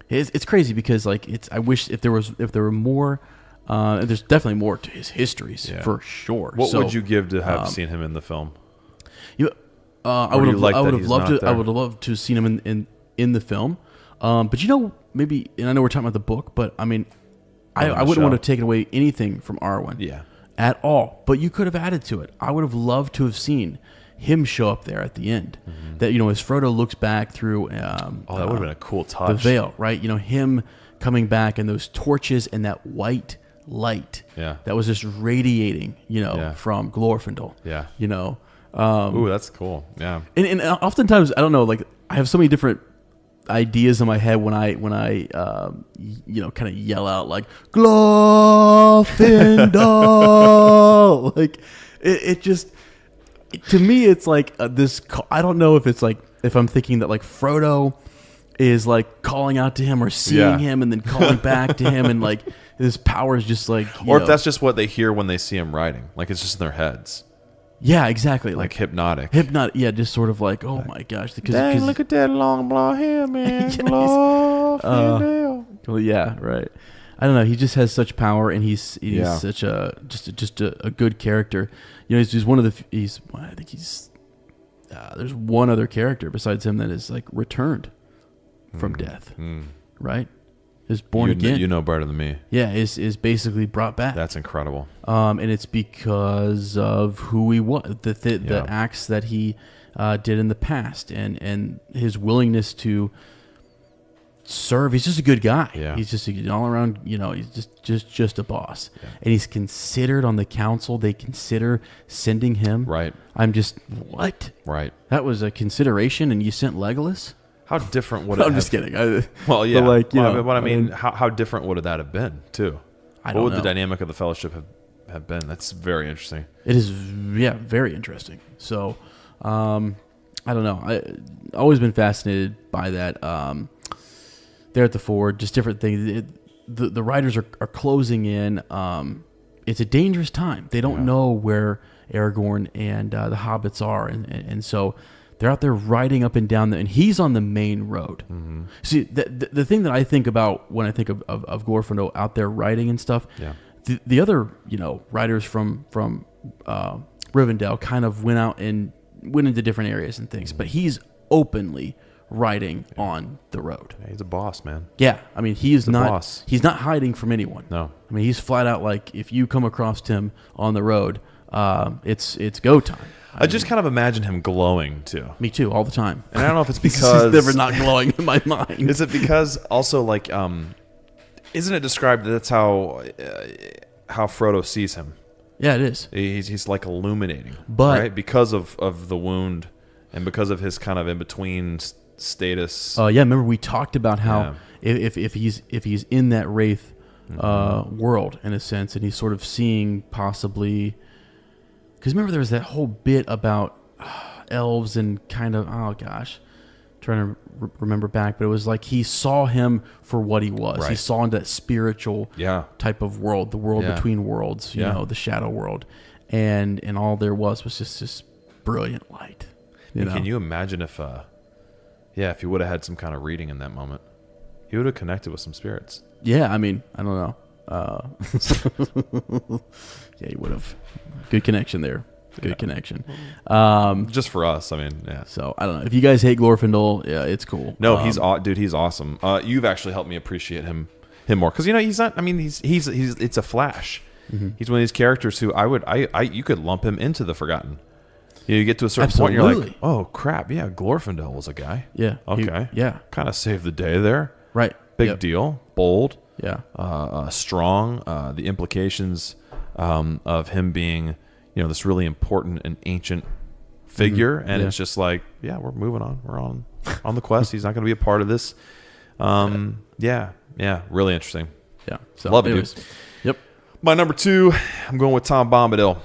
it's crazy because like I wish if there were more. There's definitely more to his histories for sure. What would you give to have seen him in the film? I would have loved to have seen him in the film. But maybe, and I know we're talking about the book, but I mean, I wouldn't want to have taken away anything from Arwen. Yeah. At all, but you could have added to it. I would have loved to have seen him show up there at the end. Mm-hmm. That as Frodo looks back through. That would have been a cool touch. The veil, right? Him coming back and those torches and that white light. Yeah. That was just radiating. From Glorfindel. Yeah. Ooh, that's cool. Yeah. And oftentimes I don't know. Like I have so many different ideas in my head when I kind of yell out like Glorfindel. Like it just to me it's like this. I don't know if it's like if I'm thinking that like Frodo is like calling out to him or seeing him and then calling back to him and like his power is just like or if that's just what they hear when they see him riding, like it's just in their heads. Yeah, exactly. Like hypnotic. Yeah, just sort of like, oh my gosh. Dang, look at that long blonde hair, man. Well, yeah, right. I don't know. He just has such power, and he's such a good character. He's one of the. I think he's. There's one other character besides him that is like returned from death, right? Is born again. You know better than me. Yeah, is basically brought back. That's incredible. And it's because of who he was, the acts that he did in the past, and his willingness to serve. He's just a good guy. Yeah. He's just an all around. He's just a boss, and he's considered on the council. They consider sending him. Right. I'm just what? Right. That was a consideration, and you sent Legolas. How different would it I'm just kidding. Well, yeah. But how different would that have been, too? What would the dynamic of the Fellowship have been? That's very interesting. It is, very interesting. So, I don't know. I've always been fascinated by that. There at the ford, just different things. The riders are closing in. It's a dangerous time. They don't know where Aragorn and the hobbits are, and so they're out there riding up and down, and he's on the main road. Mm-hmm. See, the thing that I think about when I think of Glorfindel out there riding and stuff, the other riders from Rivendell kind of went into different areas and things, but he's openly riding on the road. Yeah, he's a boss, man. Yeah, I mean, he's not boss. He's not hiding from anyone. No. I mean, he's flat out like, if you come across him on the road, it's go time. I just kind of imagine him glowing too. Me too, all the time. And I don't know if it's because he's never not glowing in my mind. Is it because also like isn't it described that that's how Frodo sees him? Yeah, it is. He's like illuminating, but right? Because of the wound and because of his kind of in between status. Yeah, remember we talked about how if he's in that wraith world in a sense, and he's sort of seeing possibly, because remember there was that whole bit about elves and kind of, oh gosh, trying to remember back, but it was like he saw him for what he was. Right. He saw into that spiritual type of world, the world between worlds, you know, the shadow world, and all there was just this brilliant light. Can you imagine if if he would have had some kind of reading in that moment, he would have connected with some spirits. Yeah, I mean, I don't know. Yeah, he would have. Good connection there. Good connection. Just for us, I mean, yeah. So I don't know if you guys hate Glorfindel. Yeah, it's cool. No, he's awesome. You've actually helped me appreciate him more because he's not. I mean, he's it's a flash. Mm-hmm. He's one of these characters who you could lump him into the forgotten. You get to a certain point, you're like, oh crap, yeah, Glorfindel was a guy. Yeah. Okay. Kind of saved the day there. Right. Big deal. Bold. Yeah. Strong. The implications of him being, this really important and ancient figure, and it's just like, we're moving on. We're on the quest. He's not going to be a part of this. Really interesting. Yeah. So, love it. Dude. Yep. My number 2, I'm going with Tom Bombadil.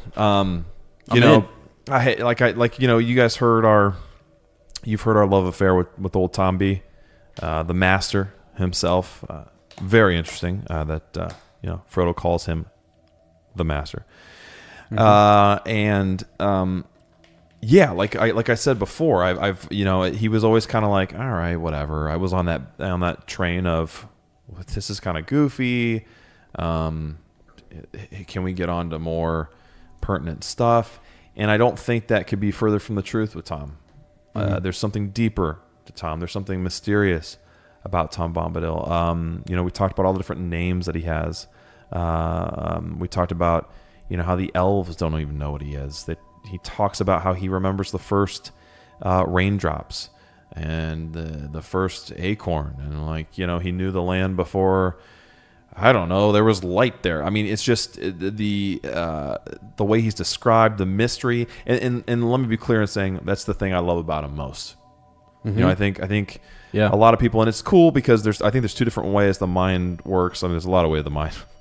I hate, you guys you've heard our love affair with old Tom B, the master himself. Very interesting that Frodo calls him the master. Mm-hmm. Like I said before, I've he was always kind of like, all right, whatever. I was on that train of, this is kind of goofy. Can we get on to more pertinent stuff? And I don't think that could be further from the truth with Tom. Mm-hmm. There's something deeper to Tom. There's something mysterious about Tom Bombadil. We talked about all the different names that he has. We talked about, how the elves don't even know what he is. That he talks about how he remembers the first raindrops and the first acorn, and he knew the land before. I don't know. There was light there. I mean, it's just the way he's described, the mystery, and let me be clear in saying that's the thing I love about him most. Mm-hmm. I think a lot of people, and it's cool because I think there's 2 different ways the mind works. I mean, there's a lot of ways the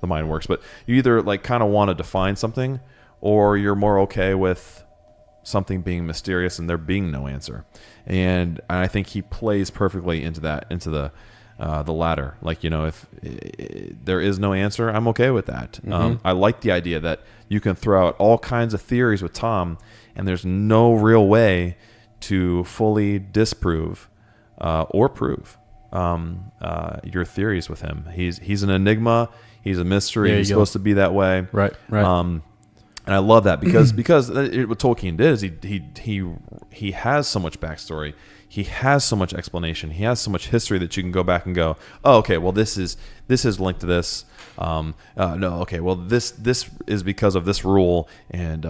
mind works, but you either kind of want to define something, or you're more okay with something being mysterious and there being no answer. And I think he plays perfectly into the latter. If there is no answer, I'm okay with that. Mm-hmm. I like the idea that you can throw out all kinds of theories with Tom, and there's no real way to fully disprove or prove your theories with him. He's an enigma. He's a mystery. He's supposed to be that way. Right. And I love that because what Tolkien did is he has so much backstory. He has so much explanation. He has so much history that you can go back and go, oh, okay, well this is linked to this. No, okay, well this is because of this rule, and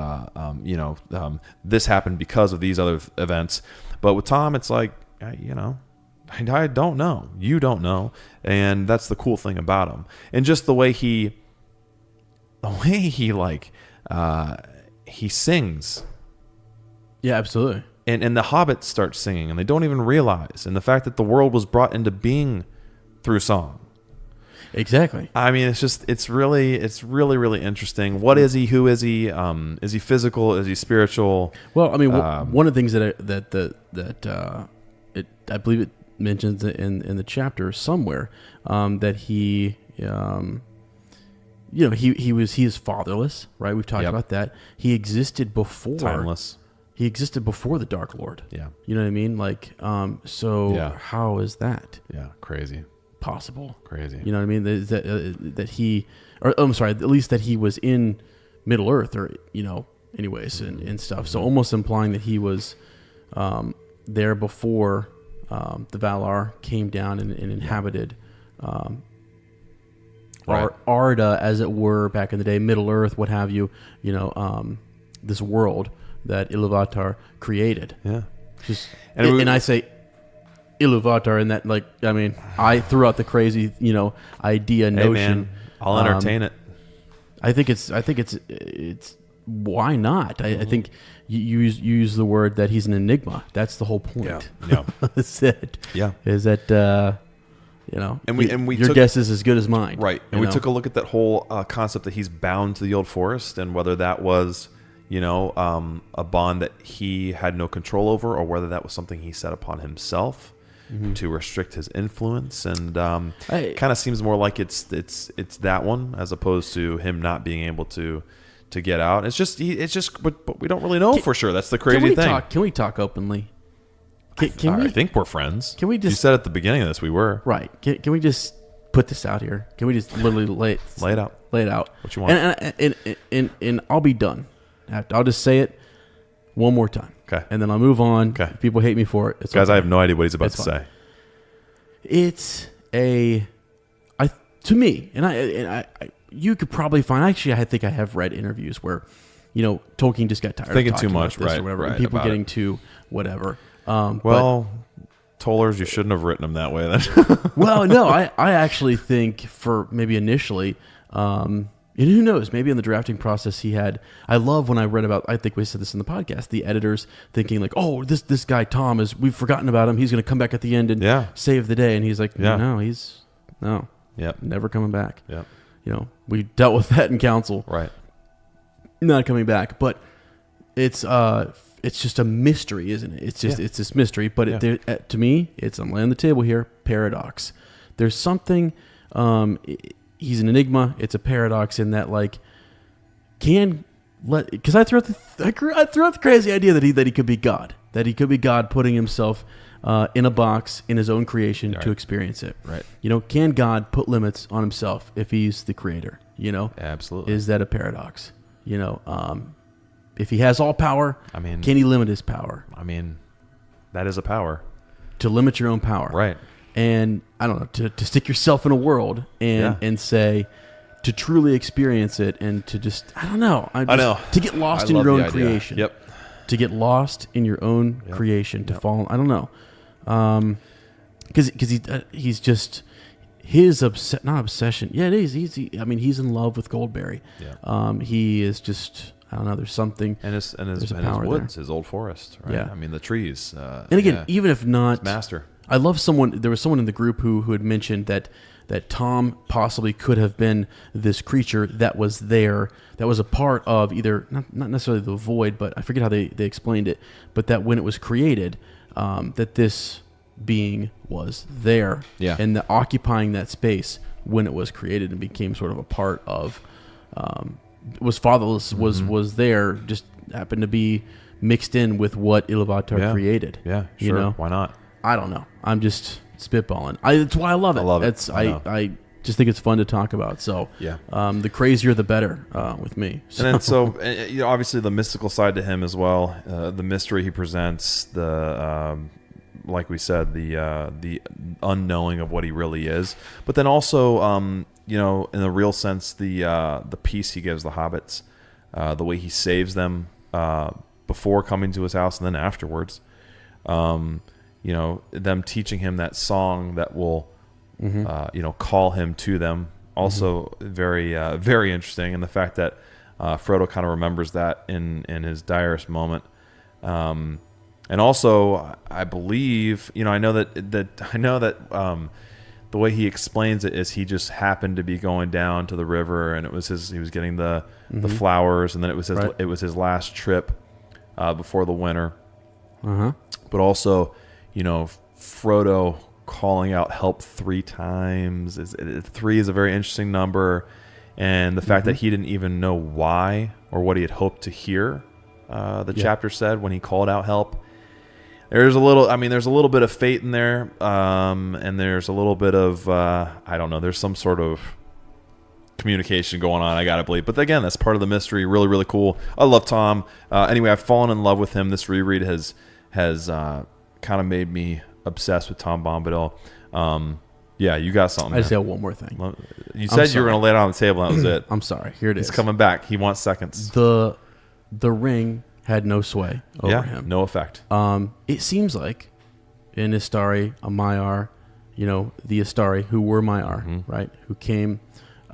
this happened because of these other events. But with Tom, it's like, I don't know. You don't know, and that's the cool thing about him. And just the way he sings. Yeah, absolutely. And the hobbits start singing, and they don't even realize. And the fact that the world was brought into being through song. Exactly. I mean, it's really interesting. What is he? Who is he? Is he physical? Is he spiritual? Well, I mean, one of the things that I believe it mentions in the chapter somewhere, that he he is fatherless, right? We've talked about that. He existed before. Timeless. He existed before the Dark Lord. Yeah. You know what I mean? How is that? Yeah, crazy. Possible. Crazy. You know what I mean? That he, or I'm sorry, at least that he was in Middle Earth, or anyways, and stuff. So almost implying that he was there before the Valar came down and inhabited Right. Arda, as it were, back in the day, Middle Earth, what have you, this world that Iluvatar created. Yeah. And I say Iluvatar in that, like, I mean, I threw out the crazy, idea, notion. Man, I'll entertain it. I think it's why not? I think you use the word that he's an enigma. That's the whole point. Yeah. That's it. Yeah. Is that, your guess is as good as mine. Right. And we took a look at that whole concept that he's bound to the old forest, and whether that was, a bond that he had no control over, or whether that was something he set upon himself to restrict his influence. And it kind of seems more like it's that one, as opposed to him not being able to get out. It's just, but we don't really know for sure. That's the crazy thing. Can we talk openly? I think we're friends. Can we just? You said at the beginning of this we were. Right. Can we just put this out here? Can we just literally lay it out? Lay it out. What you want? And I'll be done. I'll just say it one more time. Okay. And then I'll move on. Okay. If people hate me for it, it's guys, okay. I have no idea what he's about to say. It's to me, and I you could probably find. Actually, I think I have read interviews where, Tolkien just got tired thinking of too talking much, about this right? Or whatever. Right. And people getting too whatever. Tollers, you shouldn't have written them that way then. Well, no, I actually think for maybe initially, and who knows, maybe in the drafting process he had, I love when I read about, I think we said this in the podcast, the editors thinking like, oh, this guy Tom we've forgotten about him. He's going to come back at the end and save the day. And he's like, no, never coming back. Yep. We dealt with that in council. Right. Not coming back, but it's just a mystery, isn't it? It's just it's this mystery, but to me, I'm laying the table here. Paradox. There's something. He's an enigma. It's a paradox in that, like, because I threw out the crazy idea that he could be God. That he could be God, putting himself in a box in his own creation to experience it. Right. Can God put limits on himself if he's the creator? Absolutely. Is that a paradox? If he has all power, can he limit his power? That is a power. To limit your own power. Right. And I don't know, to stick yourself in a world and say, to truly experience it and to just, I don't know. I know. To get lost in your own creation. Yep. To get lost in your own creation, to fall, I don't know. Because he's just, his not obsession. Yeah, it is. He's in love with Goldberry. Yeah. He is just, I don't know. There's something. And his woods, his old forest. Right. Yeah. The trees. And again, even if not, his master. I love there was someone in the group who had mentioned that Tom possibly could have been this creature that was there, that was a part of either not necessarily the void, but I forget how they explained it, but that when it was created, that this being was there, and occupying that space when it was created and became sort of a part of, was fatherless, was there, just happened to be mixed in with what Iluvatar created. Yeah, sure. Why not? I don't know. I'm just spitballing. That's why I love it. I love it. I just think it's fun to talk about. So the crazier the better with me. So. And then obviously the mystical side to him as well. The mystery he presents. The like we said, the unknowing of what he really is. But then also in the real sense, the peace he gives the hobbits, the way he saves them before coming to his house and then afterwards. Them teaching him that song that will, call him to them. Also very, very interesting. And the fact that Frodo kind of remembers that in his direst moment. And also, I believe, I know that the way he explains it is he just happened to be going down to the river, and he was getting the flowers, and then it was his last trip before the winter. But also, Frodo calling out help 3 times. 3 is a very interesting number, and the fact that he didn't even know why or what he had hoped to hear. The chapter said when he called out help. There's a little bit of fate in there, and there's a little bit of I don't know. There's some sort of communication going on, I gotta believe. But again, that's part of the mystery. Really, really cool. I love Tom. Anyway, I've fallen in love with him. This reread has kind of made me obsessed with Tom Bombadil. Yeah, you got something. I just have one more thing. You said you were going to lay it on the table, and that was it. I'm sorry. Here it is. He's coming back. He wants seconds. The ring had no sway over him. No effect. It seems like in Istari, a Maiar, the Istari who were Maiar, right? Who came,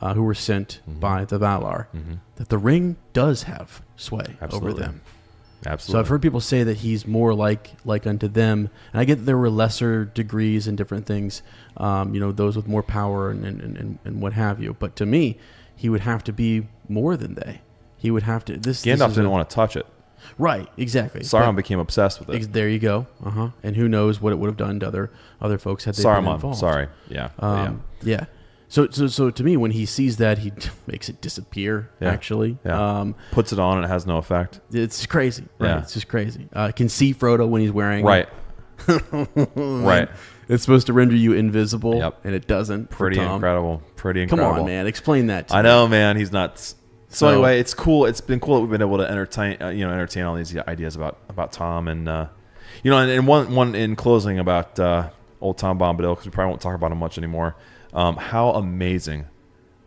who were sent by the Valar, that the ring does have sway over them. Absolutely. So I've heard people say that he's more like unto them, and I get that there were lesser degrees and different things, those with more power and what have you. But to me, he would have to be more than they. He would have to. Gandalf didn't want to touch it. Right, exactly. Sauron became obsessed with it. There you go. And who knows what it would have done to other folks had they been involved. Sorry. Yeah. Yeah. So to me, when he sees that, he makes it disappear. Yeah. Actually, puts it on and it has no effect. It's crazy. Right? Yeah. It's just crazy. Can see Frodo when he's wearing right. it. Right. It's supposed to render you invisible. Yep. And it doesn't. Pretty incredible. Come on, man. Explain that to me. I know, man. He's nuts. So anyway, it's cool. It's been cool that we've been able to entertain all these ideas about Tom, and and one in closing about old Tom Bombadil, because we probably won't talk about him much anymore. How amazing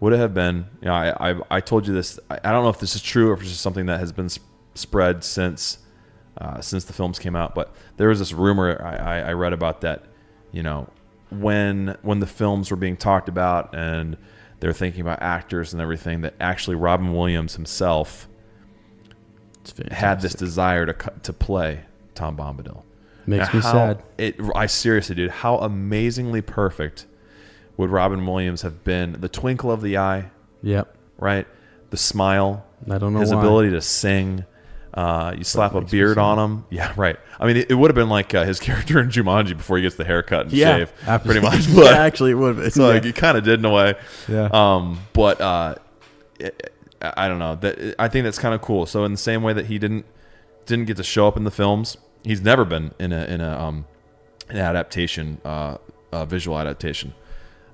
would it have been? I told you this. I don't know if this is true or if it's just something that has been spread since the films came out. But there was this rumor I read about that. When the films were being talked about and they're thinking about actors and everything, that actually Robin Williams himself had this desire to play Tom Bombadil. Makes me sad. I seriously, dude, how amazingly perfect would Robin Williams have been? The twinkle of the eye. Yep. Right? The smile. I don't know his why. ability to sing. You slap a beard on him. Yeah, right. I mean, it would have been like his character in Jumanji before he gets the haircut and shave. Pretty much. But, actually, it would have been. So he kind of did in a way. Yeah. But I don't know. I think that's kind of cool. So in the same way that he didn't get to show up in the films, he's never been in an adaptation, visual adaptation.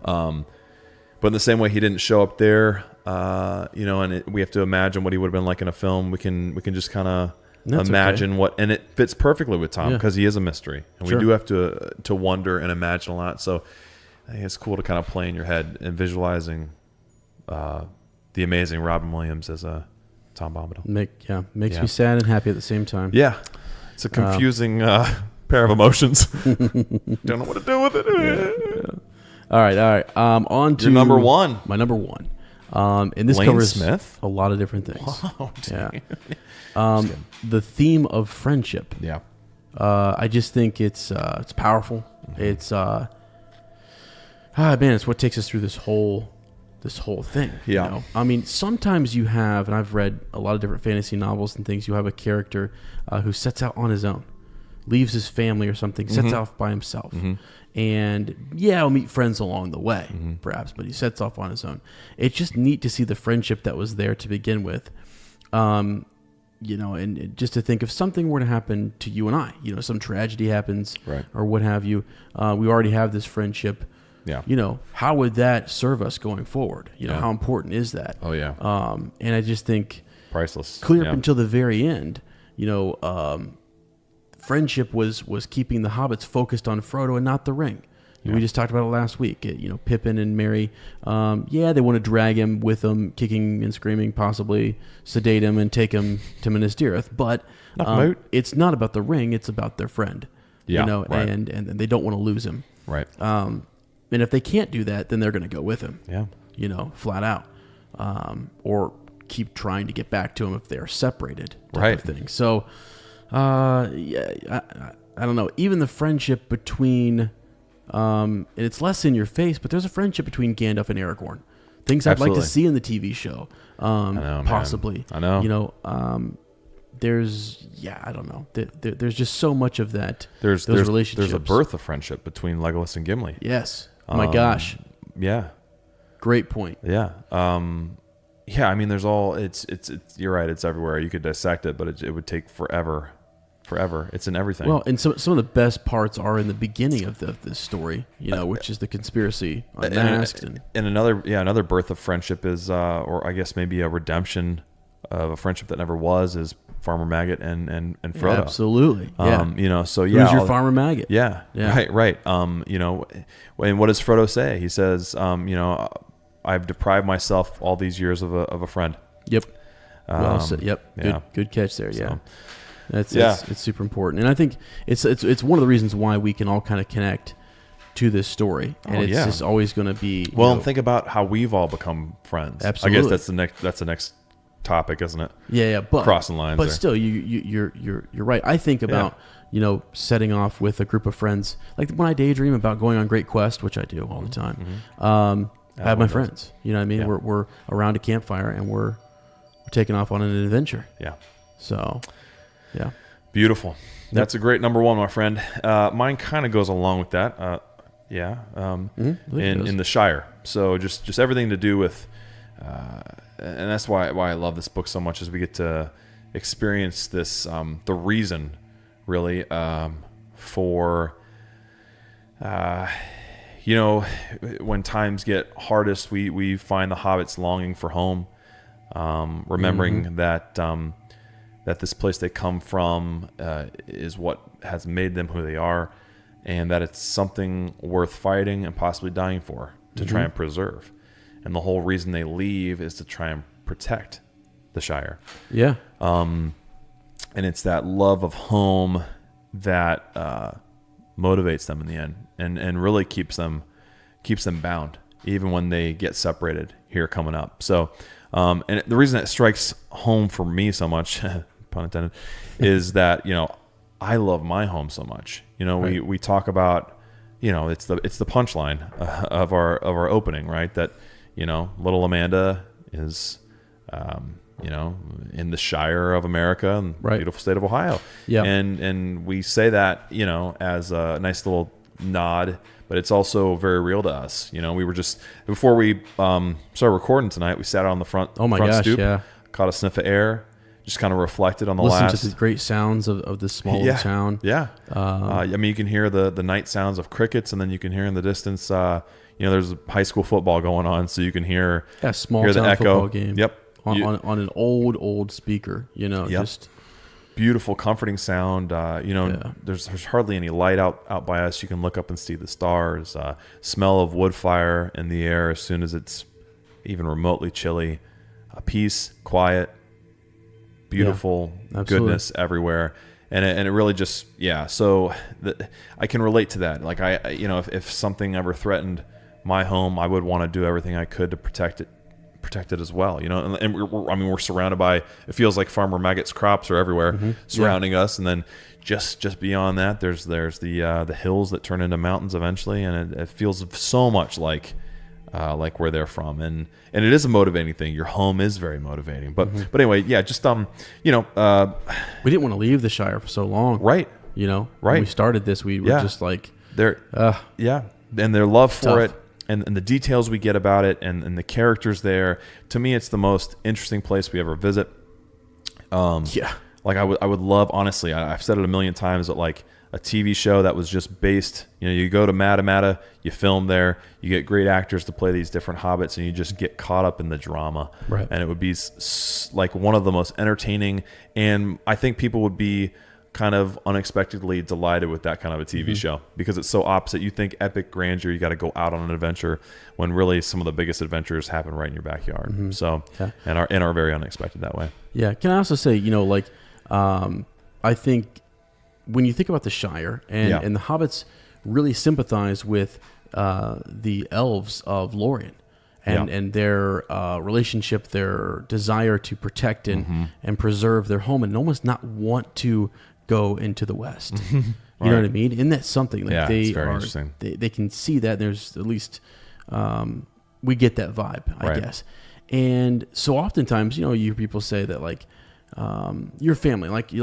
But in the same way he didn't show up there, and we have to imagine what he would have been like in a film. We can just kind of imagine and it fits perfectly with Tom because he is a mystery, and we do have to wonder and imagine a lot. So I think it's cool to kind of play in your head and visualizing the amazing Robin Williams as a Tom Bombadil. Makes me sad and happy at the same time. Yeah, it's a confusing pair of emotions. Don't know what to do with it. Yeah. All right. On to your number one. My number one. And this Lane covers Smith? a lot of different things. Wow, the theme of friendship. Yeah. I just think it's powerful. Mm-hmm. It's it's what takes us through this whole thing. Yeah. I mean, sometimes you have, and I've read a lot of different fantasy novels and things. You have a character who sets out on his own, leaves his family or something, sets off by himself. And he'll meet friends along the way, perhaps, but he sets off on his own. It's just neat to see the friendship that was there to begin with. And just to think if something were to happen to you and I, some tragedy happens or what have you, we already have this friendship. Yeah. How would that serve us going forward? How important is that? Oh, yeah. And I just think priceless. Clear up until the very end, friendship was keeping the hobbits focused on Frodo and not the ring. We just talked about it last week. Pippin and Merry, they want to drag him with them, kicking and screaming, possibly sedate him and take him to Minas Tirith. But it's not about the ring; it's about their friend. And they don't want to lose him. Right. And if they can't do that, then they're going to go with him. Yeah. Flat out, or keep trying to get back to him if they're separated. Type of thing. So. I don't know. Even the friendship between, and it's less in your face, but there's a friendship between Gandalf and Aragorn. Things I'd like to see in the TV show, possibly. Man. I know. There's, I don't know. There's just so much of that. There's relationships. There's a birth of friendship between Legolas and Gimli. Yes. Oh my gosh. Yeah. Great point. Yeah. I mean, there's all. It's. You're right. It's everywhere. You could dissect it, but it would take forever. It's in everything. Well, and some of the best parts are in the beginning of this story, which is the conspiracy unmasked. And another birth of friendship is, or I guess maybe a redemption a friendship that never was is Farmer Maggot and Frodo. Yeah, absolutely. Yeah. You know, so yeah. Who's your Farmer Maggot? Yeah. Right. You know, and what does Frodo say? He says, you know, I've deprived myself all these years of a friend. Yep. Well said. Yep. Yeah. Good catch there. Yeah. So, it's super important, and I think it's one of the reasons why we can all kind of connect to this story, and it's just always going to be. Well, and think about how we've all become friends. Absolutely. I guess that's the next topic, isn't it? Yeah. But crossing lines. But there. Still, you're right. I think about you know, setting off with a group of friends, like when I daydream about going on Great Quest, which I do all the time. I have my friends. You know what I mean? Yeah. We're around a campfire and we're taking off on an adventure. Yeah. So, yeah. Beautiful. That's a great number one, my friend. Mine kind of goes along with that. In the Shire. So just everything to do with, and that's why I love this book so much, is we get to experience this, the reason really, for, you know, when times get hardest, we find the hobbits longing for home, remembering that this place they come from is what has made them who they are, and that it's something worth fighting and possibly dying for to try and preserve. And the whole reason they leave is to try and protect the Shire. Yeah. And it's that love of home that motivates them in the end, and really keeps them bound, even when they get separated here coming up. So, and the reason it strikes home for me so much, pun intended, is that, you know, I love my home so much. You know, we talk about, you know, it's the punchline of our opening, right? That, you know, little Amanda is, you know, in the Shire of America, and beautiful state of Ohio. Yeah. And we say that, you know, as a nice little nod, but it's also very real to us. You know, we were just, before we started recording tonight, we sat on the front stoop, caught a sniff of air, just kind of reflected on the Listen to the great sounds of this small little town. Yeah. I mean, you can hear the night sounds of crickets, and then you can hear in the distance, you know, there's high school football going on, so you can hear small hear town the echo. Football game. Yep. On an old speaker, you know, just beautiful, comforting sound. You know, there's hardly any light out by us. You can look up and see the stars. Smell of wood fire in the air as soon as it's even remotely chilly. Peace, quiet, beautiful goodness everywhere, and it really just So I can relate to that. Like you know, if something ever threatened my home, I would want to do everything I could to protect it as well, you know. And we're surrounded by, it feels like Farmer Maggot's crops are everywhere surrounding us, and then just beyond that, there's the hills that turn into mountains eventually, and it feels so much like where they're from, and it is a motivating thing. Your home is very motivating, but anyway, just you know, we didn't want to leave the Shire for so long, right? You know, when we started this, we were just like and their love for it. And the details we get about it, and the characters there. To me, it's the most interesting place we ever visit. Like I would love, honestly, I've said it a million times, that like a TV show that was just based, you know, you go to Matamata, you film there, you get great actors to play these different hobbits, and you just get caught up in the drama. Right. And it would be like one of the most entertaining, and I think people would be kind of unexpectedly delighted with that kind of a TV show, because it's so opposite. You think epic grandeur, you got to go out on an adventure, when really some of the biggest adventures happen right in your backyard. So and are very unexpected that way. Yeah. Can I also say, you know, like I think when you think about the Shire and the hobbits really sympathize with the elves of Lorien. And their relationship, their desire to protect and preserve their home, and almost not want to go into the West. You know what I mean? Isn't that something? Like they can see that. There's at least we get that vibe, I guess. And so oftentimes, you know, you hear people say that like your family, like you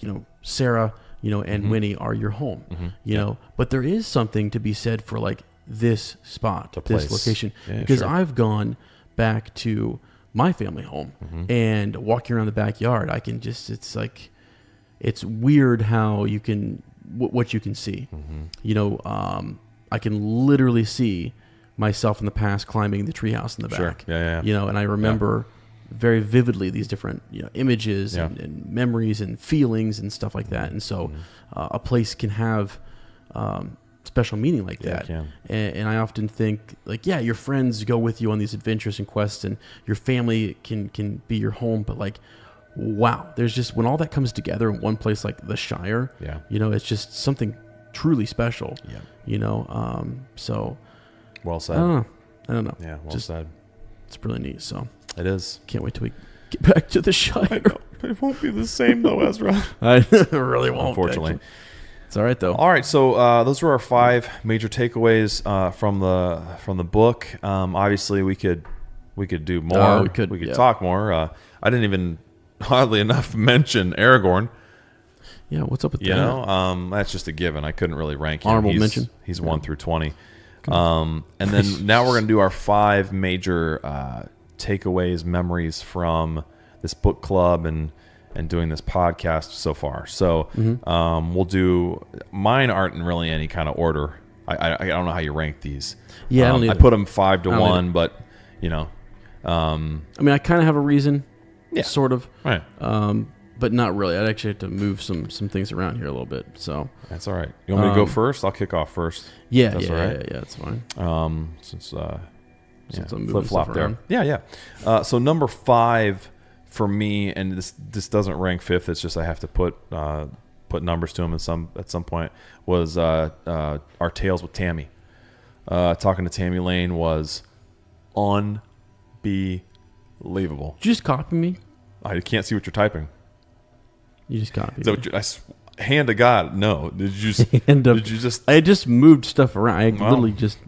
know, Sarah, you know, and Winnie are your home. You know, but there is something to be said for like this spot, this location, because I've gone back to my family home and walking around the backyard, I can just, it's like, it's weird how you can, what you can see. You know, I can literally see myself in the past climbing the treehouse in the back. You know, and I remember very vividly these different images and memories and feelings and stuff like that. And so a place can have special meaning like that. And I often think like, your friends go with you on these adventures and quests, and your family can be your home, but like, wow, there's just, when all that comes together in one place like the Shire, it's just something truly special. So well said. I don't know. Yeah, well said. It's really neat. So it is. Can't wait till we get back to the Shire. I know. It won't be the same though, Ezra. I really won't. Unfortunately. Actually. It's all right though. All right, so those were our 5 major takeaways from the book. Obviously, we could do more. We could talk more. I didn't even hardly enough mention Aragorn. Yeah, what's up with that? That's just a given. I couldn't really rank him. Honorable mention. He's 1 through 20. And then now we're going to do our 5 major takeaways, memories from this book club and doing this podcast so far. So we'll do, mine aren't in really any kind of order. I don't know how you rank these. Yeah, I put them 5 to 1, but I mean, I kind of have a reason. Yeah. Sort of. Right. But not really. I'd actually have to move some things around here a little bit. So that's all right. You want me to go first? I'll kick off first. Yeah, that's all right. Yeah, that's fine. Since I'm flip flop there. Yeah. So number 5 for me, and this doesn't rank 5th. It's just I have to put numbers to them at some point. Was our Tales with Tammy. Talking to Tammy Lane was unbelievable. Did you just copy me? I can't see what you're typing. You just copied. Hand to God, no. Did you just? Did you just? I just moved stuff around. I literally just.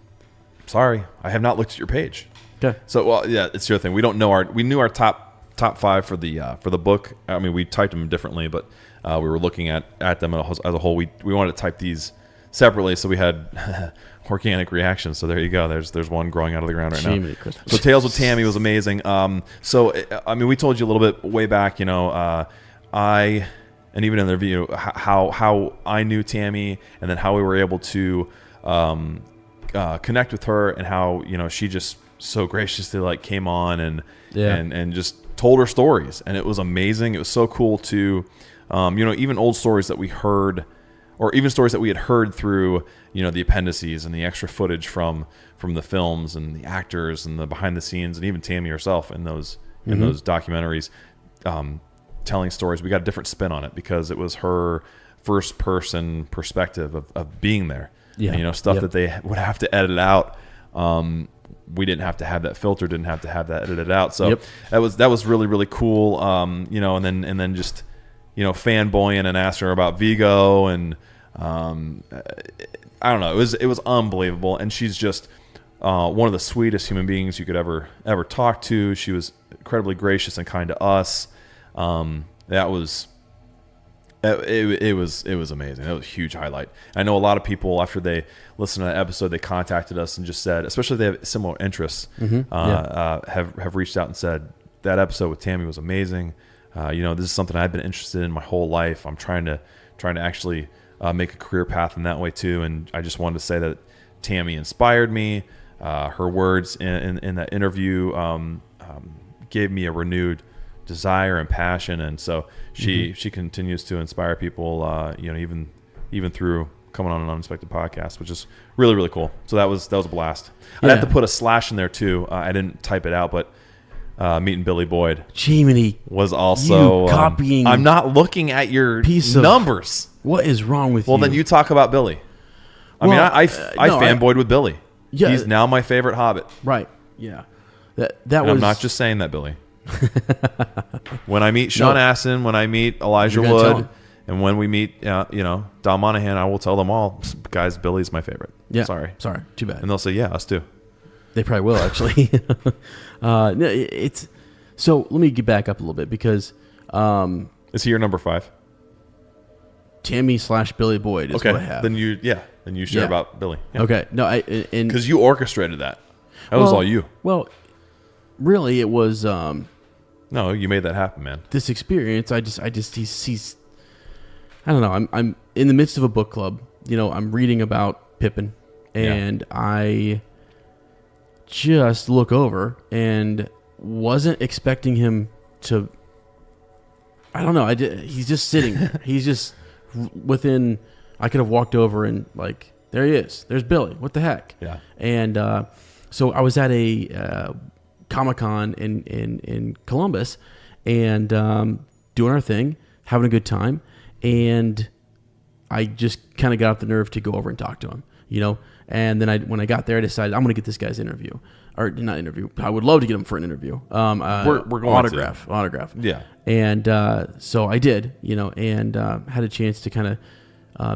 Sorry, I have not looked at your page. Okay. So it's your thing. We don't know we knew our top 5 for the book. I mean, we typed them differently, but we were looking at them as a whole. We wanted to type these separately, so we had organic reactions. So there you go. There's one growing out of the ground right now. So Tales with Tammy was amazing. So I mean, we told you a little bit way back. And even in the review, how I knew Tammy, and then how we were able to connect with her, and how she just so graciously came on and just told her stories, and it was amazing. It was so cool to even old stories that we heard, or even stories that we had heard through the appendices and the extra footage from the films and the actors and the behind the scenes, and even Tammy herself in those documentaries. Telling stories, we got a different spin on it because it was her first person perspective of being there. And, stuff that they would have to edit out. We didn't have to have that filter, didn't have to have that edited out. So that was really, really cool. And then just fanboying and asking her about Vigo, and I don't know, it was unbelievable. And she's just one of the sweetest human beings you could ever talk to. She was incredibly gracious and kind to us. It was amazing. That was a huge highlight. I know a lot of people, after they listened to that episode, they contacted us and just said, especially if they have similar interests, have reached out and said that episode with Tammy was amazing. This is something I've been interested in my whole life. I'm trying to actually make a career path in that way too. And I just wanted to say that Tammy inspired me. Her words in that interview gave me a renewed desire and passion, and so she continues to inspire people, even through coming on an Unexpected podcast, which is really, really cool. So that was a blast. I'd have to put a slash in there too. I didn't type it out, but meeting Billy Boyd was also copying. I'm not looking at your numbers. What is wrong with you? Well, then you talk about Billy. I fanboyed with Billy. Yeah, he's now my favorite Hobbit. Right. Yeah. That was. I'm not just saying that, Billy. When I meet Sean Astin, when I meet Elijah Wood, and when we meet Don Monahan, I will tell them all, guys, Billy's my favorite. Yeah. Sorry, too bad. And they'll say, yeah, us too. They probably will, actually. So let me get back up a little bit, because is he your number 5? Tammy / Billy Boyd is what I have. Then you share about Billy. Yeah. Okay. No, because you orchestrated that. That was all you. Well, really, it was. No, you made that happen, man. This experience, he's. I don't know. I'm in the midst of a book club. I'm reading about Pippin, and I just look over, and wasn't expecting him to. I don't know. He's just sitting there. He's just within. I could have walked over and like, there he is. There's Billy. What the heck? Yeah. And so I was at a Comic-Con in Columbus, and doing our thing, having a good time, and I just kind of got up the nerve to go over and talk to him, you know. And then when I got there, I decided I'm going to get this guy's interview, or not interview. I would love to get him for an interview. We're going autograph. Yeah. And so I did, you know, and had a chance to kind of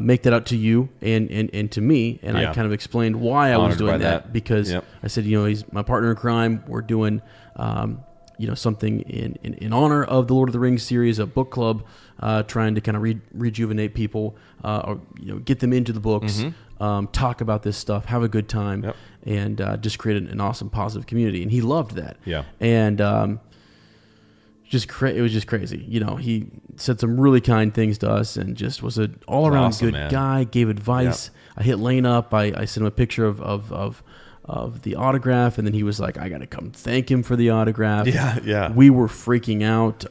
make that out to you and to me, and I kind of explained why I was doing that because I said, you know, he's my partner in crime. We're doing, you know, something in honor of the Lord of the Rings series, a book club, trying to kind of rejuvenate people, or you know, get them into the books, talk about this stuff, have a good time, and just create an awesome, positive community. And he loved that. Yeah. And it was just crazy. You know, he said some really kind things to us and just was an all-around awesome, good guy, gave advice. I hit Lane up. I sent him a picture of the autograph, and then he was like, I got to come thank him for the autograph. Yeah. We were freaking out,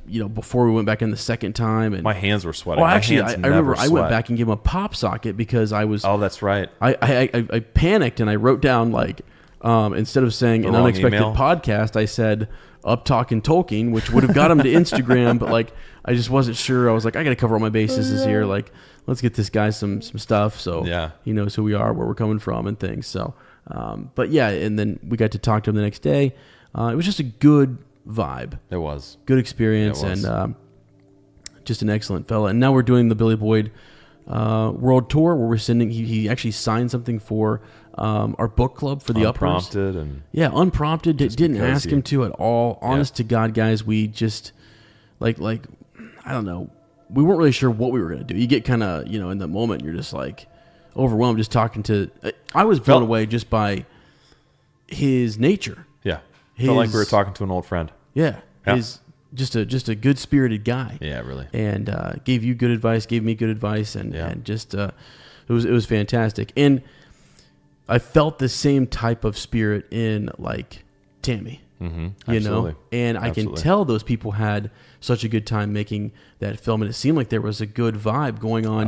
you know, before we went back in the second time. And my hands were sweating. Well, actually, I remember I went back and gave him a pop socket because I was... Oh, that's right. I panicked, and I wrote down, like, instead of saying an unexpected podcast, I said... Up Talking Tolkien, which would have got him to Instagram, but like I just wasn't sure. I was like, I got to cover all my bases this year. Like, let's get this guy some stuff so he knows who we are, where we're coming from, and things. So, but yeah, and then we got to talk to him the next day. It was just a good vibe. It was good experience, and just an excellent fella. And now we're doing the Billy Boyd world tour, where we're sending. He actually signed something for. Our book club for the unprompted uppers. Unprompted. Didn't ask him to at all. Honest to God, guys, we just like I don't know. We weren't really sure what we were gonna do. You get kind of, you know, in the moment, you're just like overwhelmed. Just talking to. I was blown away just by his nature. Yeah, felt like we were talking to an old friend. Yeah. His just a good spirited guy. Yeah, really. And gave you good advice, gave me good advice, and just it was fantastic. And I felt the same type of spirit in like Tammy, you know, and I can tell those people had such a good time making that film, and it seemed like there was a good vibe going on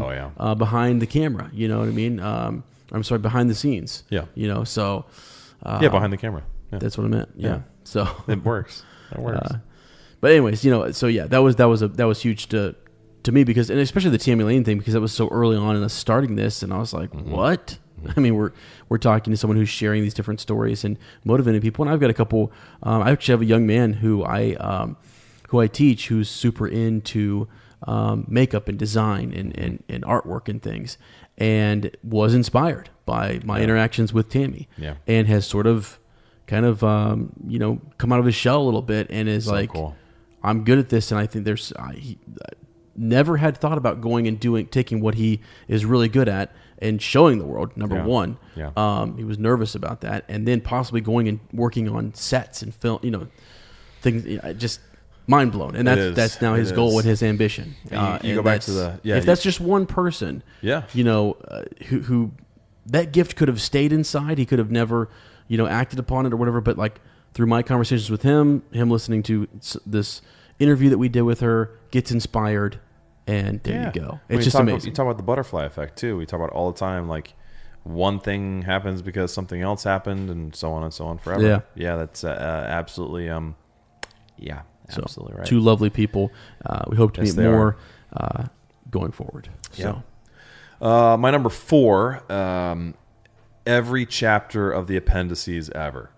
behind the camera. You know what I mean? I'm sorry, behind the scenes. Yeah, you know, so behind the camera. Yeah. That's what I meant. Yeah, so it works. It works. But anyways, you know, so yeah, that was huge to me because, and especially the Tammy Lane thing, because that was so early on in us starting this, and I was like, what? I mean, we're talking to someone who's sharing these different stories and motivating people. And I've got a couple. I actually have a young man who I teach who's super into makeup and design and artwork and things, and was inspired by my interactions with Tammy. Yeah. And has sort of, kind of, you know, come out of his shell a little bit and is so like, cool. I'm good at this, and I think he never had thought about going and taking what he is really good at and showing the world. Number one, he was nervous about that, and then possibly going and working on sets and film, you know, things. Just mind blown, and that's now his goal and his ambition. You go back to if that's just one person, you know, who that gift could have stayed inside. He could have never, you know, acted upon it or whatever. But like through my conversations with him listening to this interview that we did with her, gets inspired. And there you go. It's just amazing. You talk about the butterfly effect too. We talk about it all the time. Like one thing happens because something else happened, and so on forever. Yeah. That's absolutely. Absolutely right. Two lovely people. We hope to meet more going forward. So, my number 4. Every chapter of the appendices ever.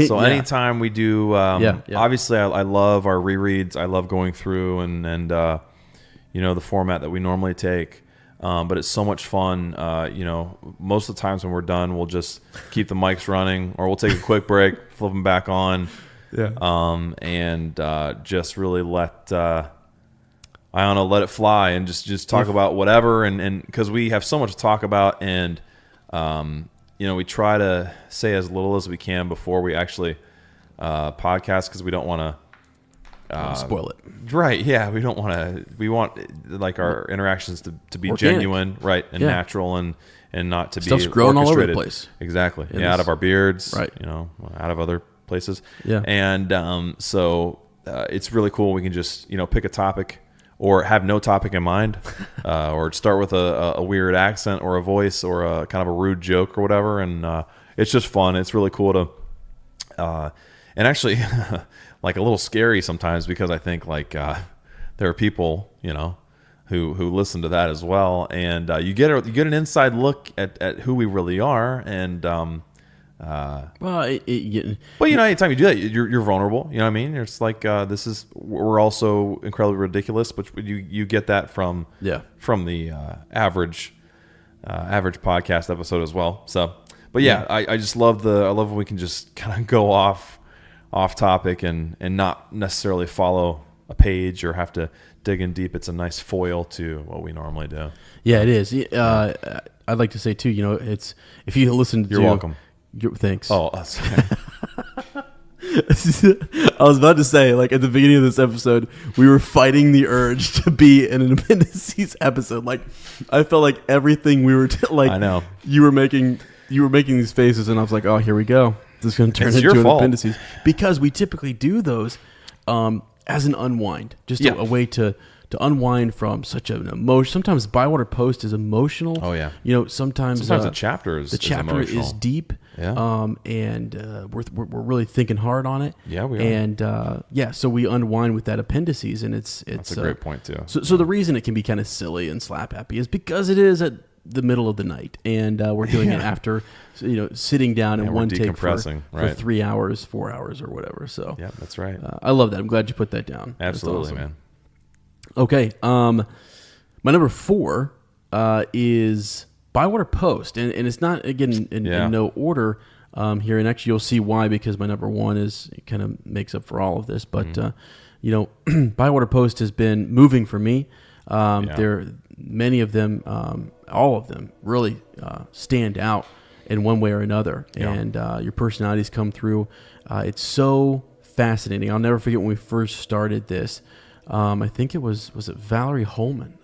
So anytime we do, obviously I love our rereads. I love going through and you know, the format that we normally take. But it's so much fun. You know, most of the times when we're done, we'll just keep the mics running, or we'll take a quick break, flip them back on, and just really let let it fly and just talk about whatever. And because we have so much to talk about, and you know, we try to say as little as we can before we actually podcast, because we don't want to spoil it. Right? Yeah, we don't want to. We want like our interactions to be organic, genuine, right, and natural, and not to Stuff's be growing orchestrated. All over the place. Exactly. Out of our beards, right? You know, out of other places. Yeah. And so it's really cool. We can just pick a topic or have no topic in mind, or start with a weird accent or a voice or a kind of a rude joke or whatever, and it's just fun. It's really cool to, and actually, like a little scary sometimes, because I think like there are people who listen to that as well, and you get an inside look at who we really are, and well, anytime you do that, you're vulnerable. You know what I mean? It's like we're also incredibly ridiculous, but you get that from the average podcast episode as well. So, but I just love when we can just kind of go off topic and not necessarily follow a page or have to dig in deep. It's a nice foil to what we normally do. Yeah, it is. I'd like to say too, it's if you listen to you're welcome. Thanks. Oh, I was about to say, like at the beginning of this episode, we were fighting the urge to be in an appendices episode. Like I felt like everything we were I know you were making these faces, and I was like, oh, here we go. This is going to turn into an appendices, because we typically do those as an unwind, just a way to unwind from such an emotion. Sometimes Bywater Post is emotional. Oh yeah. Sometimes the chapter is is deep. Yeah. And we're really thinking hard on it. Yeah, we are. And so we unwind with that appendices, and it's that's a great point too. So the reason it can be kind of silly and slap happy is because it is at the middle of the night, and we're doing it after sitting down in one take for 3 hours, 4 hours, or whatever. So yeah, that's right. I love that. I'm glad you put that down. Absolutely, awesome. Man. Okay, my number 4 is Bywater Post, and it's not again in no order here, and actually you'll see why, because my number 1 it kind of makes up for all of this. But Bywater Post has been moving for me. There, many of them, all of them, really stand out in one way or another, and your personalities come through. It's so fascinating. I'll never forget when we first started this. I think it was it Valerie Holman?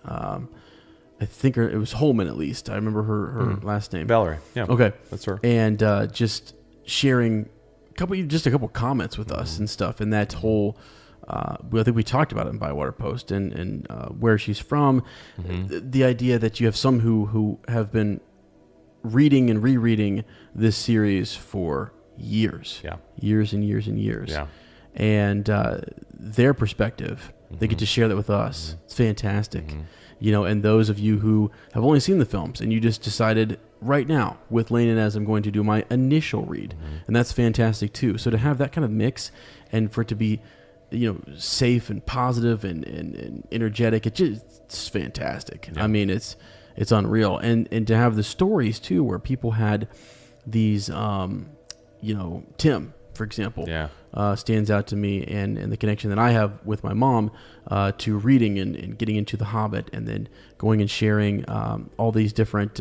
I think it was Holman, at least. I remember her last name. Valerie. Yeah. Okay. That's her. And just sharing a couple comments with us and stuff, and that whole. I think we talked about it in Bywater Post and where she's from. The idea that you have some who have been reading and rereading this series for years, years and years and years, and their perspective, they get to share that with us. It's fantastic, and those of you who have only seen the films and you just decided right now with Lane and as I'm going to do my initial read, and that's fantastic too. So to have that kind of mix and for it to be safe and positive and energetic, it's fantastic. I mean, it's unreal, and to have the stories too, where people had these, Tim, for example, stands out to me, and the connection that I have with my mom to reading and getting into The Hobbit, and then going and sharing all these different.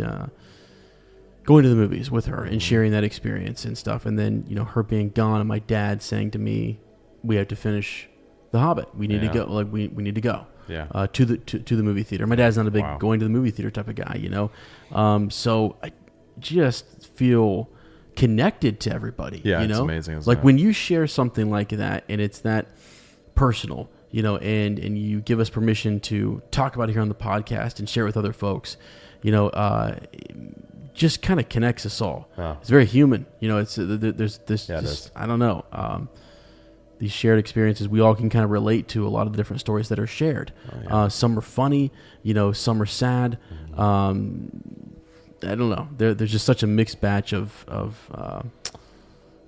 Going to the movies with her and sharing that experience and stuff, and then her being gone, and my dad saying to me, we have to finish The Hobbit. We need to go. Like we need to go. To the movie theater. My dad's not a big going to the movie theater type of guy, So I just feel connected to everybody. Yeah, it's amazing. Like when you share something like that, and it's that personal, and you give us permission to talk about it here on the podcast and share it with other folks, just kind of connects us all. It's very human. It's there's this. I don't know. These shared experiences, we all can kind of relate to a lot of the different stories that are shared. Some are funny, some are sad. I don't know. There's just such a mixed batch of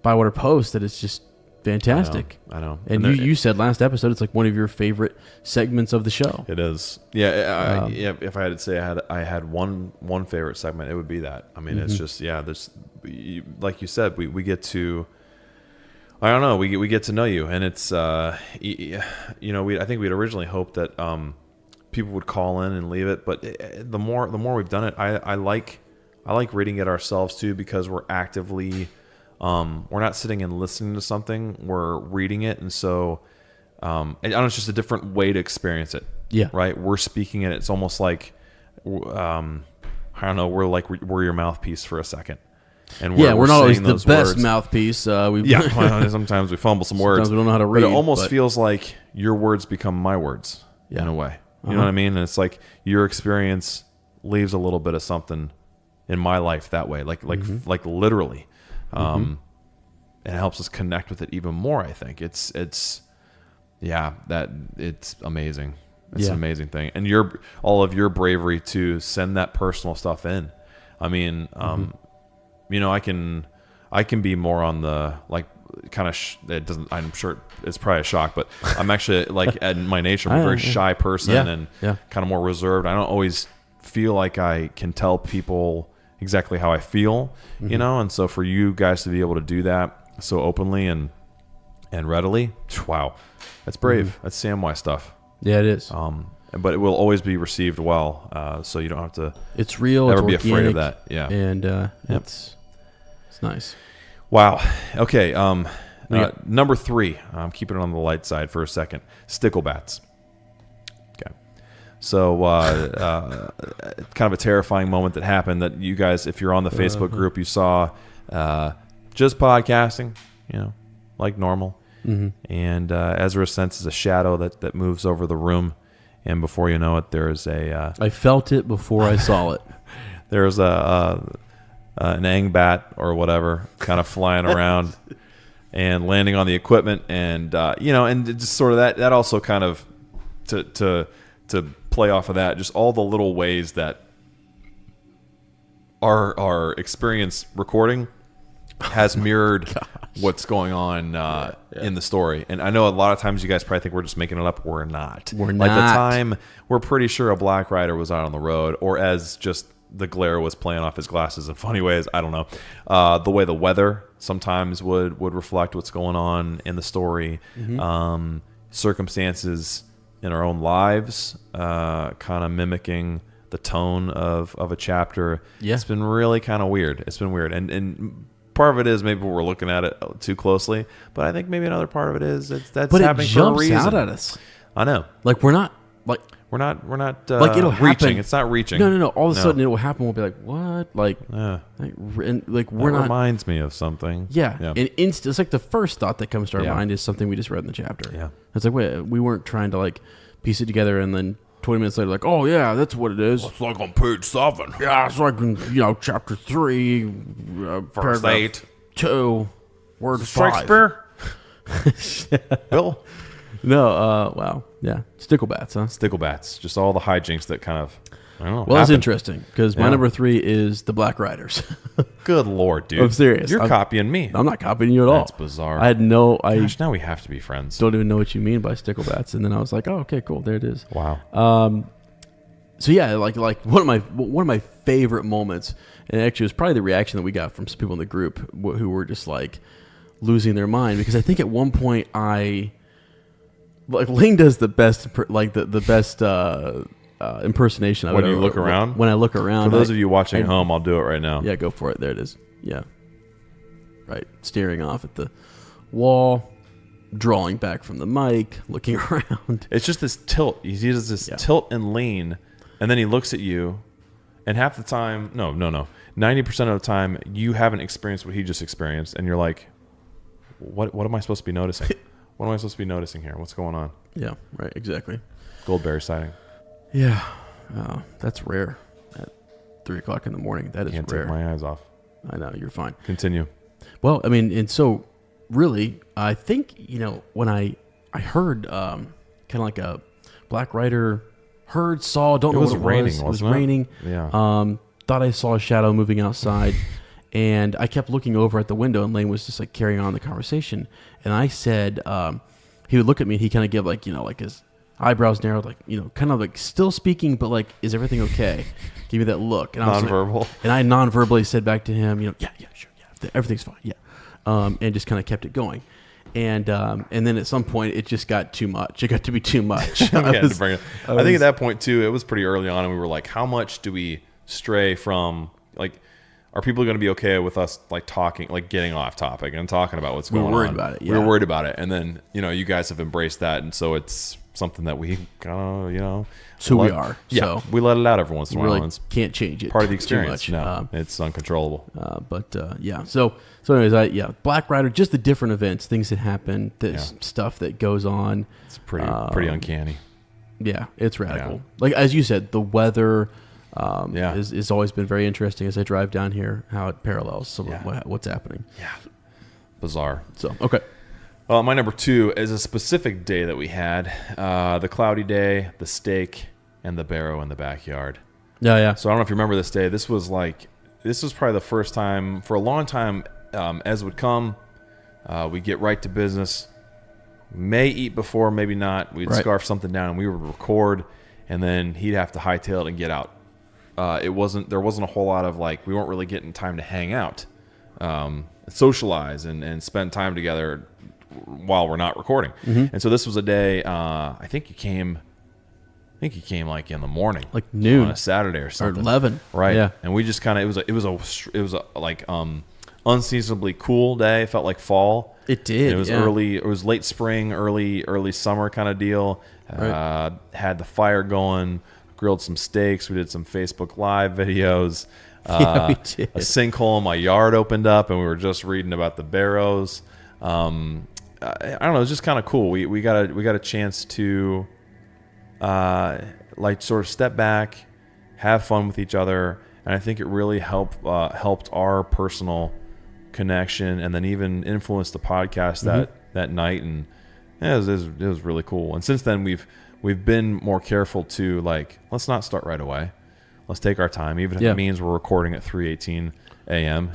Bywater Post that it's just fantastic. I know. And you said last episode it's like one of your favorite segments of the show. It is. Yeah. If I had to say I had one favorite segment, it would be that. I mean, it's just there's like you said, we get to. I don't know. We get to know you, and it's I think we'd originally hoped that people would call in and leave it, but the more we've done it, I like reading it ourselves too, because we're actively we're not sitting and listening to something, we're reading it, and so I don't know, it's just a different way to experience it. Yeah. Right. We're speaking it. It's almost like I don't know. We're your mouthpiece for a second. And we're not always the best words. mouthpiece. Sometimes we fumble some words. Sometimes we don't know how to read. But it almost feels like your words become my words in a way. You know what I mean? And it's like your experience leaves a little bit of something in my life that way, like literally. And it helps us connect with it even more. I think it's amazing. It's an amazing thing, and all of your bravery to send that personal stuff in. I mean, I can be more on the kind of. It doesn't. I'm sure it's probably a shock, but I'm actually at my nature, I'm a very shy person and kind of more reserved. I don't always feel like I can tell people exactly how I feel, and so for you guys to be able to do that so openly and readily, wow, that's brave. That's Samwise stuff. Yeah, it is. But it will always be received well, so you don't have to. It's real. Never it's be organic, afraid of that. Yeah, and it's nice. Wow. Okay. Number 3. I'm keeping it on the light side for a second. Sticklebats. Okay. So, kind of a terrifying moment that happened that you guys, if you're on the Facebook group, you saw just podcasting, like normal. And Ezra senses a shadow that moves over the room. And before you know it, there's I felt it before I saw it. There's an angbat or whatever kind of flying around and landing on the equipment. And, and just sort of that also kind of to play off of that, just all the little ways that our experience recording has mirrored what's going on in the story. And I know a lot of times you guys probably think we're just making it up. We're not. We're like not. the time we're pretty sure a black rider was out on the road, or as just the glare was playing off his glasses in funny ways. I don't know. The way the weather sometimes would reflect what's going on in the story. Circumstances in our own lives kind of mimicking the tone of a chapter. Yeah. It's been really kind of weird. It's been weird. And part of it is maybe we're looking at it too closely, but I think maybe another part of it is that's happening for a reason. It jumps out at us. I know. Like we're not it'll reaching. Happen. It's not reaching. No. All of a sudden it will happen. We'll be like, what? We're not. Reminds me of something. Yeah. And it's like the first thought that comes to our mind is something we just read in the chapter. Yeah. It's like, wait, we weren't trying to piece it together and then 20 minutes later, oh yeah, that's what it is. It's like on page 7. Yeah, it's like chapter 3, verse 8, 2, word 5. Shakespeare. Bill. No. Wow. Yeah. Sticklebats, huh? Sticklebats. Just all the hijinks that kind of. I don't know. Well, that's interesting because my number 3 is the Black Riders. Good Lord, dude! I'm serious. You're copying me. I'm not copying you at all. That's bizarre. I had no. Gosh, now we have to be friends. Don't even know what you mean by sticklebats, and then I was like, oh, okay, cool. There it is. Wow. So yeah, like one of my favorite moments, and actually it was probably the reaction that we got from some people in the group who were just losing their mind because I think at one point Lane does the best the best. Impersonation of when it. You look around? When I look around. For those of you watching at home, I'll do it right now. Yeah, go for it. There it is. Yeah. Right. Staring off at the wall, drawing back from the mic, looking around. It's just this tilt. He does this tilt and lean, and then he looks at you, and half the time, no. 90% of the time, you haven't experienced what he just experienced, and you're like, what am I supposed to be noticing? What am I supposed to be noticing here? What's going on? Yeah, right, exactly. Goldberry sighting. Yeah, that's rare at 3 o'clock in the morning. That is Can't rare. Take my eyes off. I know, you're fine. Continue. Well, I mean, and so really, I think when I heard kind of like a Black Rider, saw, don't know what it was. It was raining. Yeah. Thought I saw a shadow moving outside, and I kept looking over at the window, and Lane was just carrying on the conversation, and I said he would look at me, and he kind of give his eyebrows narrowed, kind of still speaking, but is everything okay? Give me that look. And nonverbal. And I non-verbally said back to him, yeah, sure, yeah, everything's fine, yeah. And just kind of kept it going. And then at some point, it just got too much. It got to be too much. I think at that point, too, it was pretty early on, and we were like, how much do we stray from, are people going to be okay with us talking, getting off topic and talking about what's going on? We were worried about it. Yeah. We were worried about it, and then you guys have embraced that, and so it's something that we kind of, we are. Yeah, we let it out every once in a while. Really can't change it. Part of the experience. Too much. No, it's uncontrollable. Yeah. So anyways, Black Rider, just the different events, things that happen, stuff that goes on. It's pretty uncanny. Yeah, it's radical. Yeah. Like as you said, the weather is always been very interesting as I drive down here, how it parallels some of what's happening. Yeah. Bizarre. So, okay. Well, my number 2 is a specific day that we had. The cloudy day, the steak, and the barrow in the backyard. Yeah. So I don't know if you remember this day. This was probably the first time for a long time Ez would come. We'd get right to business. May eat before, maybe not. We'd scarf something down and we would record, and then he'd have to hightail it and get out. There wasn't a whole lot of we weren't really getting time to hang out, socialize and spend time together while we're not recording. Mm-hmm. And so this was a day, I think he came in the morning, like noon on a Saturday or something, or 11, right? Yeah. And we just kind of it was a unseasonably cool day. It felt like fall. It did. And it was early. It was late spring, early summer kind of deal. Right. Had the fire going, grilled some steaks. We did some Facebook Live videos. We did. A sinkhole in my yard opened up, and we were just reading about the barrows. I don't know. It was just kind of cool. We got a chance to sort of step back, have fun with each other, and I think it really helped our personal connection, and then even influenced the podcast that night. And it was really cool. And since then we've been more careful to let's not start right away. Let's take our time, even if it means we're recording at 3:18 a.m.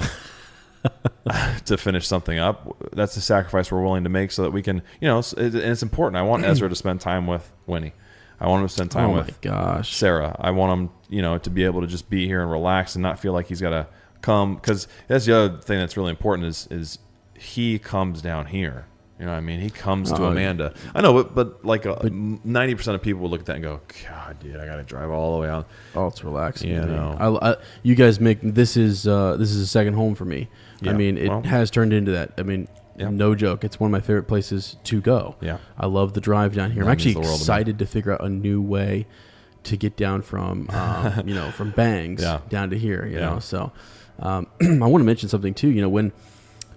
to finish something up. That's the sacrifice we're willing to make so that we can, and it's important. I want Ezra to spend time with Winnie. I want him to spend time with Sarah. I want him, to be able to just be here and relax and not feel like he's got to come, because that's the other thing that's really important is he comes down here. You know what I mean? He comes to Amanda. I know, but 90% of people would look at that and go, God, dude, I got to drive all the way out. Oh, it's relaxing. You guys make this is a second home for me. Yeah. I mean, it has turned into that. I mean, no joke. It's one of my favorite places to go. Yeah. I love the drive down here. I'm actually excited to figure out a new way to get down from, from Bangs down to here, you know. So I want to mention something too,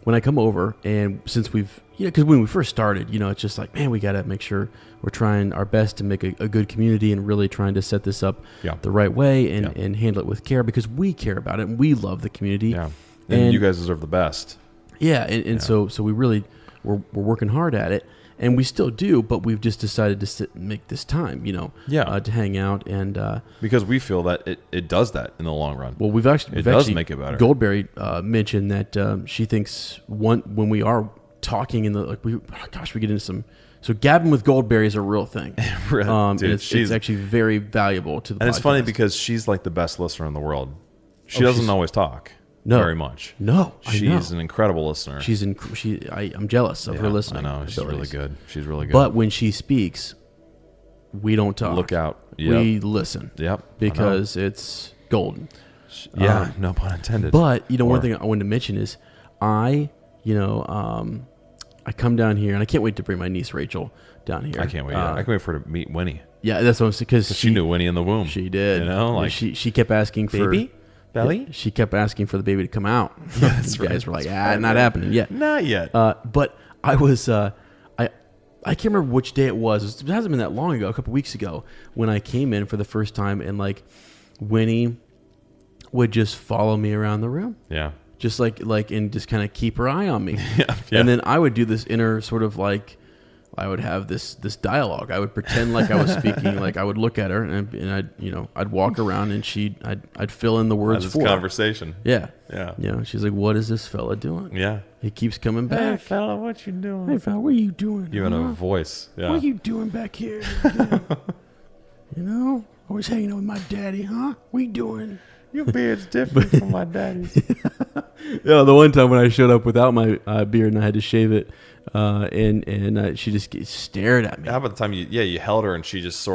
when I come over, and since we've, because when we first started, it's just like, man, we got to make sure we're trying our best to make a good community and really trying to set this up the right way and handle it with care, because we care about it and we love the community. Yeah. And you guys deserve the best. Yeah. And so we really, we're working hard at it, and we still do, but we've just decided to sit and make this time, to hang out. And because we feel that it does that in the long run. Well, we've actually make it better. Goldberry mentioned that she thinks when we are talking in the we get into some. So gabbing with Goldberry is a real thing. Dude, it's actually very valuable to the podcast. And it's funny because she's like the best listener in the world. She doesn't always talk very much. No, she's an incredible listener. I'm jealous of her listening. I know. She's really good. But when she speaks, we don't talk. Look out. Yep. We listen. Yep. Because it's golden. Yeah, no pun intended. But, one thing I wanted to mention is I come down here, and I can't wait to bring my niece Rachel down here. I can't wait. I can't wait for her to meet Winnie. Yeah, that's what I'm saying. Because she knew Winnie in the womb. She did. She kept asking for baby belly. Yeah, she kept asking for the baby to come out. That's you guys were like, not happening yet. Not yet. But I was. I can't remember which day it was. It hasn't been that long ago. A couple weeks ago, when I came in for the first time, and Winnie would just follow me around the room. Yeah. Just and just kind of keep her eye on me. Yeah. And then I would do this inner sort of I would have this dialogue. I would pretend like I was speaking, I would look at her and I'd walk around and I'd fill in the words for her. Conversation. Yeah. Yeah. She's like, what is this fella doing? Yeah. He keeps coming back. Hey fella, what you doing? Hey fella, what are you doing? You have a voice. Yeah. What are you doing back here? Always hanging out with my daddy, huh? What you doing? Your beard's different from my daddy's. The one time when I showed up without my beard and I had to shave it, and she just stared at me. How about the time you held her and she just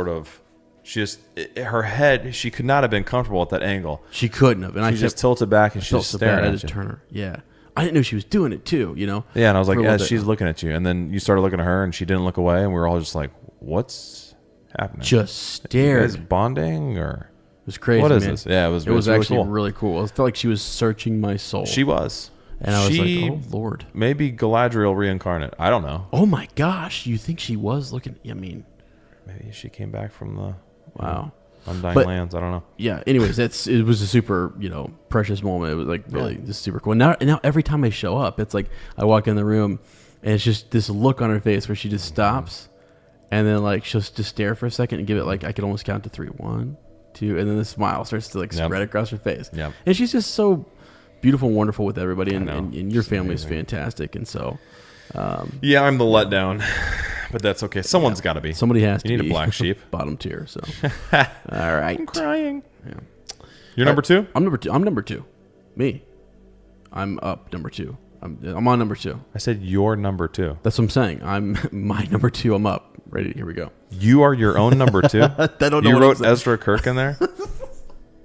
her head, she could not have been comfortable at that angle. She couldn't have. And she just tilted back and she just stared at you. I just turn her. Yeah. I didn't know she was doing it too, Yeah, and I was like, she's looking at you. And then you started looking at her and she didn't look away, and we were all just like, what's happening? Just stared. You guys bonding or? It was crazy. What is man. this? Yeah, it was really actually cool. really cool. It felt like she was searching my soul. She was. And I was like, oh, Lord. Maybe Galadriel reincarnate. I don't know. Oh, my gosh. You think she was looking? I mean. Maybe she came back from the Undying Lands. I don't know. Yeah. Anyways, it was a super, precious moment. It was like really just super cool. Now every time I show up, it's like I walk in the room and it's just this look on her face where she just stops and then like she'll just stare for a second and give it like I could almost count to 3. 1, 2, and then the smile starts to like spread across her face. Yep. And she's just so beautiful and wonderful with everybody, and your family is fantastic. And so, I'm the letdown, but that's okay. Someone's got to be. Somebody has to be. You need a black sheep. Bottom tier. So, all right. I'm crying. Yeah. You're number 2? I'm number 2. I'm number 2. Me. I'm up number 2. I'm on number 2. I said you're number 2. That's what I'm saying. I'm my number 2. I'm up. Ready? Here we go. You are your own number 2. You wrote Ezra Kirk in there.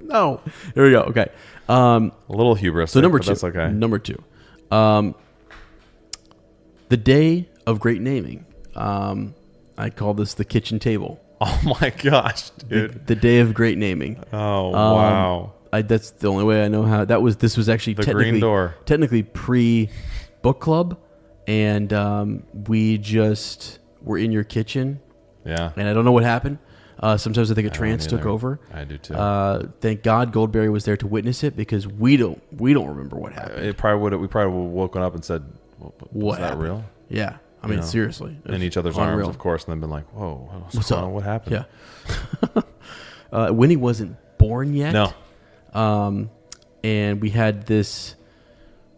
No. Here we go. Okay. A little hubris. So number 2. That's okay. Number 2. The day of great naming. I call this the kitchen table. Oh my gosh, dude! The day of great naming. Oh wow! That's the only way I know how. This was actually technically pre-book club, and we just were in your kitchen. Yeah. And I don't know what happened. Sometimes I think a trance took over. I do too. Thank God Goldberry was there to witness it because we don't remember what happened. We probably would have woken up and said, "Was that real?" Yeah. I mean, seriously. In each other's arms, of course, and then been like, whoa, what's up? What happened? Yeah. Winnie wasn't born yet. No. And we had this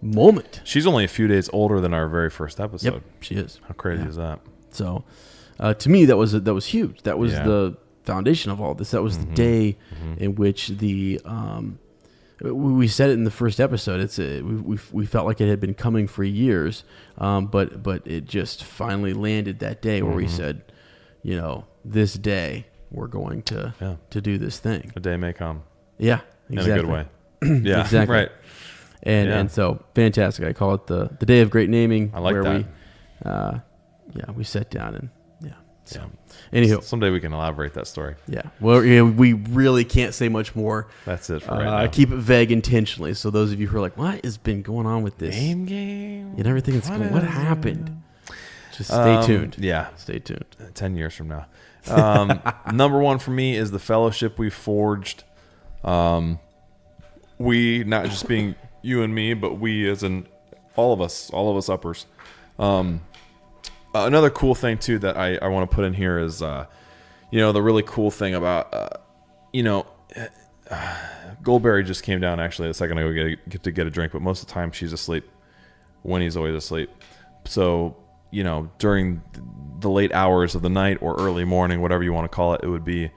moment. She's only a few days older than our very first episode. Yep, she is. How crazy is that? So, to me, that was huge. That was the foundation of all this. That was the day in which the we said it in the first episode. We felt like it had been coming for years, but it just finally landed that day where we said, this day we're going to do this thing. A day may come. Yeah, exactly. In a good way. Yeah, exactly. Right. And so fantastic. I call it the day of great naming. I like where that. We sat down and So, anywho, someday we can elaborate that story. Yeah. Well, we really can't say much more. That's it for right now. I keep it vague intentionally. So those of you who are like, what has been going on with this game? And everything that's going, what happened? Just stay tuned. Yeah. Stay tuned. 10 years from now. Number 1 for me is the fellowship we forged. We, not just being you and me, but we as in all of us uppers. Another cool thing too that I want to put in here is, the really cool thing about, Goldberry just came down actually a second ago to get a drink, but most of the time she's asleep. Winnie's always asleep. So, during the late hours of the night or early morning, whatever you want to call it, it would be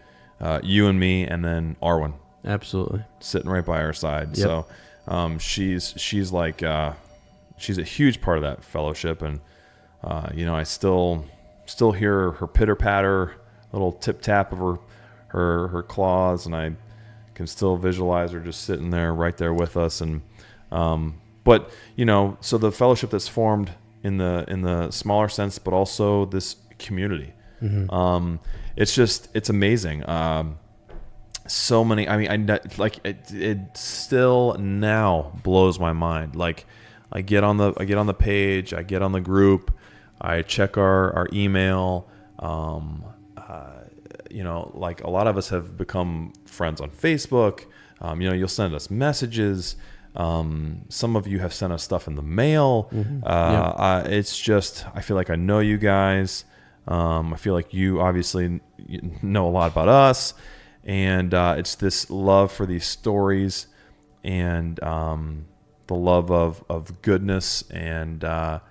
you and me and then Arwen. Absolutely. Sitting right by our side. Yep. So she's like, she's a huge part of that fellowship, and I still hear her pitter patter, little tip tap of her claws, and I can still visualize her just sitting there, right there with us. And but so the fellowship that's formed in the smaller sense, but also this community, it's amazing. So many. I mean, it still now blows my mind. Like I get on the page, I get on the group. I check our email. Like a lot of us have become friends on Facebook. You'll send us messages. Some of you have sent us stuff in the mail. It's just, I feel like I know you guys. I feel like you obviously know a lot about us. And it's this love for these stories and the love of goodness and and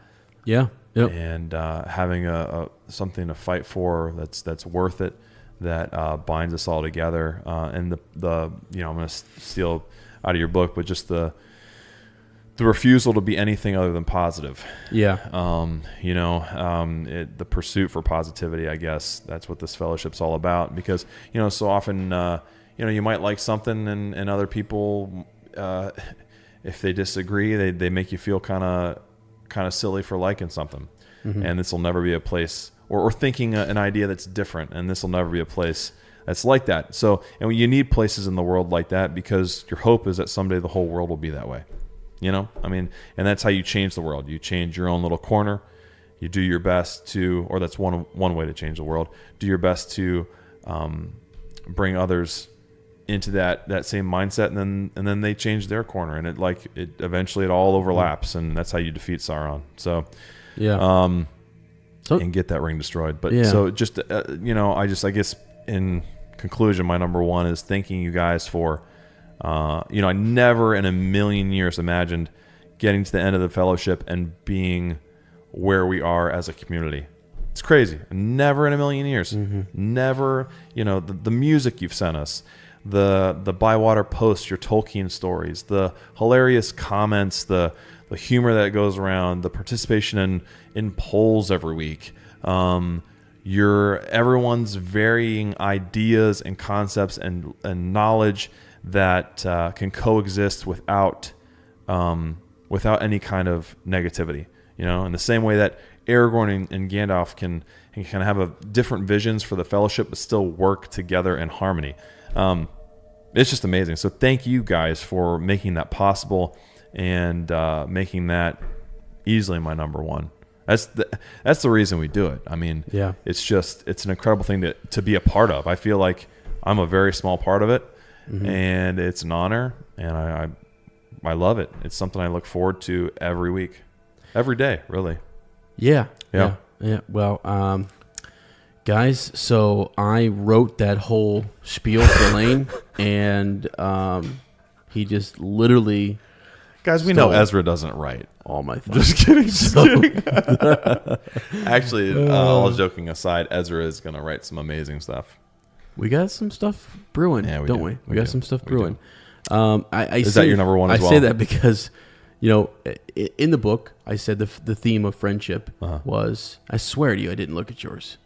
having a something to fight for that's worth it, that binds us all together. And the I'm going to steal out of your book, but just the refusal to be anything other than positive. Yeah. The pursuit for positivity, I guess that's what this fellowship's all about, because, so often, you might like something and other people, if they disagree, they make you feel kind of silly for liking something. And this will never be a place or thinking an idea that's different, and this will never be a place that's like that. So, and you need places in the world like that, because your hope is that someday the whole world will be that way. I mean, and that's how you change the world. You change your own little corner. You do your best to, or that's one way to change the world. Do your best to bring others into that same mindset, and then they change their corner, and it eventually it all overlaps, and that's how you defeat Sauron. So, and get that ring destroyed. But so just I guess in conclusion, my number one is thanking you guys for. I never in a million years imagined getting to the end of the fellowship and being where we are as a community. It's crazy. Never in a million years. Mm-hmm. Never, the music you've sent us, the Bywater posts, your Tolkien stories, the hilarious comments, the humor that goes around, the participation in polls every week, everyone's varying ideas and concepts and knowledge that can coexist without any kind of negativity. In the same way that Aragorn and Gandalf can have different visions for the Fellowship, but still work together in harmony. It's just amazing. So thank you guys for making that possible and making that easily my number one. That's the reason we do it. I mean, it's an incredible thing to be a part of. I feel like I'm a very small part of it. Mm-hmm. And it's an honor, and I love it. It's something I look forward to every week, every day, really. Yeah. Well, guys, so I wrote that whole spiel for Lane, and he just literally. Guys, we know Ezra doesn't write all my thoughts. Just kidding. Kidding. Actually, all joking aside, Ezra is going to write some amazing stuff. We got some stuff brewing, don't we? We got some stuff brewing. Is that your number one as well? I say that because, in the book, I said the theme of friendship was, I swear to you, I didn't look at yours.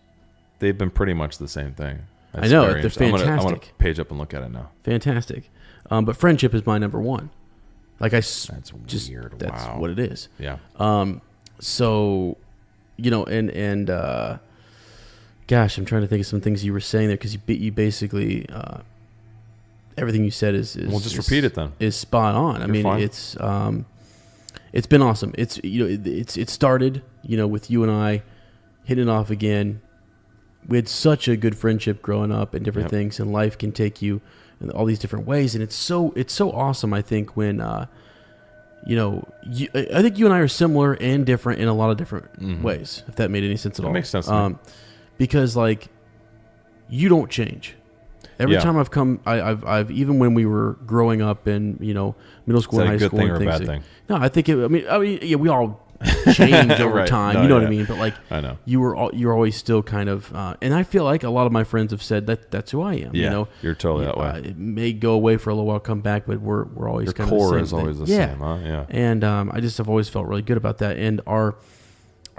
They've been pretty much the same thing. That's I know. They're fantastic. I'm going to page up and look at it now. Fantastic. But friendship is my number one. That's weird. That's what it is. Yeah. So, gosh, I'm trying to think of some things you were saying there, because you basically everything you said is just repeat it then. Is spot on. I mean, fine. It's been awesome. It started with you and I hitting it off again. We had such a good friendship growing up and different things, and life can take you in all these different ways, and it's so awesome. I think when I think you and I are similar and different in a lot of different ways. If that made any sense at all, that makes sense. To me. Because you don't change. Every time I've come, I've even when we were growing up in middle school and high school, is that a good thing or a bad thing? No, I think we all change over right. time. No, you know what I mean? But I know you're always still kind of, and I feel like a lot of my friends have said that's who I am. Yeah, you're totally that way. It may go away for a little while, come back, but we're always your kind core of the same is thing. always the same. Huh? Yeah, and I just have always felt really good about that, and our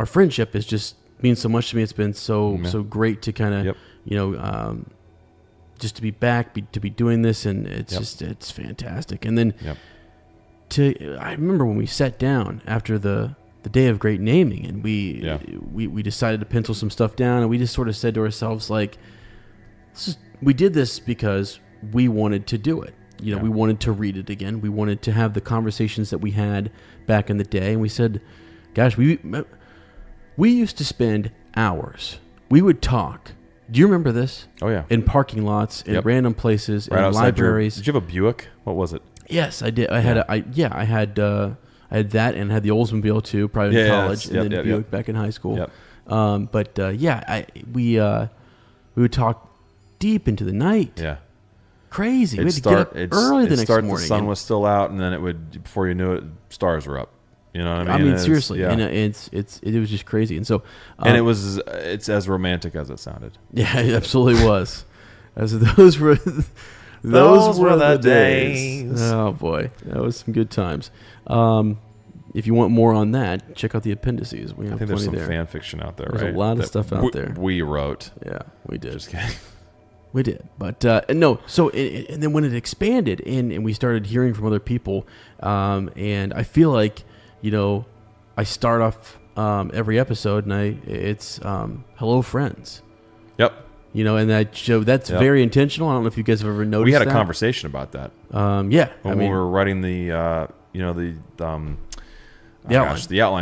friendship is just means so much to me. It's been so great to kind of just to be back, to be doing this, and it's fantastic. And then I remember when we sat down after the day of great naming, and we decided to pencil some stuff down, and we just sort of said to ourselves, like, we did this because we wanted to do it. We wanted to read it again. We wanted to have the conversations that we had back in the day, and we said, gosh, we used to spend hours. We would talk. Do you remember this? Oh, yeah. In parking lots, in random places, in libraries. Did you have a Buick? What was it? Yes, I did. I had that, and had the Oldsmobile too, probably in college, and then Buick back in high school. Yep. We would talk deep into the night. Yeah. Crazy. We had to get up early the next morning. The sun was still out, and then it would, before you knew it, stars were up. You know what I mean? Seriously, and it was just crazy, and so and it's as romantic as it sounded. Yeah, it absolutely was. Those were the days. Oh boy, that was some good times. If you want more on that, check out the appendices. We have I think there's some there. fan fiction out there. There's right? a lot of stuff out there. We wrote. Yeah, we did. Just kidding. We did, but no. So, and then when it expanded, and we started hearing from other people, and I feel like, I start off every episode, and it's hello friends. Yep. And that's very intentional. I don't know if you guys have ever noticed. We had a conversation about that. Yeah. When we were writing the outline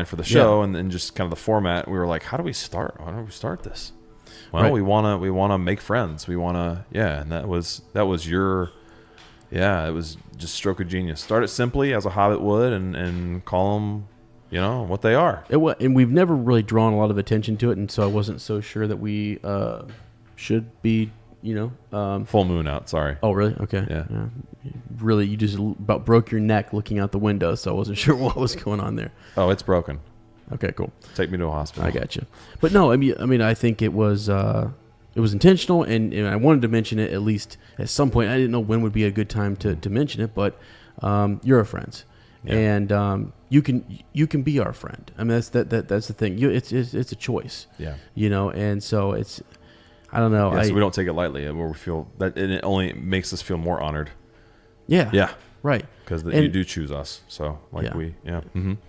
for the show, and then just kind of the format. We were like, how do we start? How do we start this? Well, we wanna make friends. We wanna, and that was your, it was just stroke of genius. Start it simply as a Hobbit would, and call them, what they are. And we've never really drawn a lot of attention to it, and so I wasn't so sure that we should be, full moon out. Sorry. Oh, really? Okay. Yeah. Really, you just about broke your neck looking out the window, so I wasn't sure what was going on there. Oh, it's broken. Okay, cool. Take me to a hospital. I got you. But no, I mean, I think it was intentional, and I wanted to mention it at least at some point. I didn't know when would be a good time to mention it, but you're our friends, and you can be our friend. I mean, that's the thing. It's a choice. Yeah. And so it's. I don't know. So we don't take it lightly, where we feel that it only makes us feel more honored. Yeah. Yeah. Right. Because you do choose us. So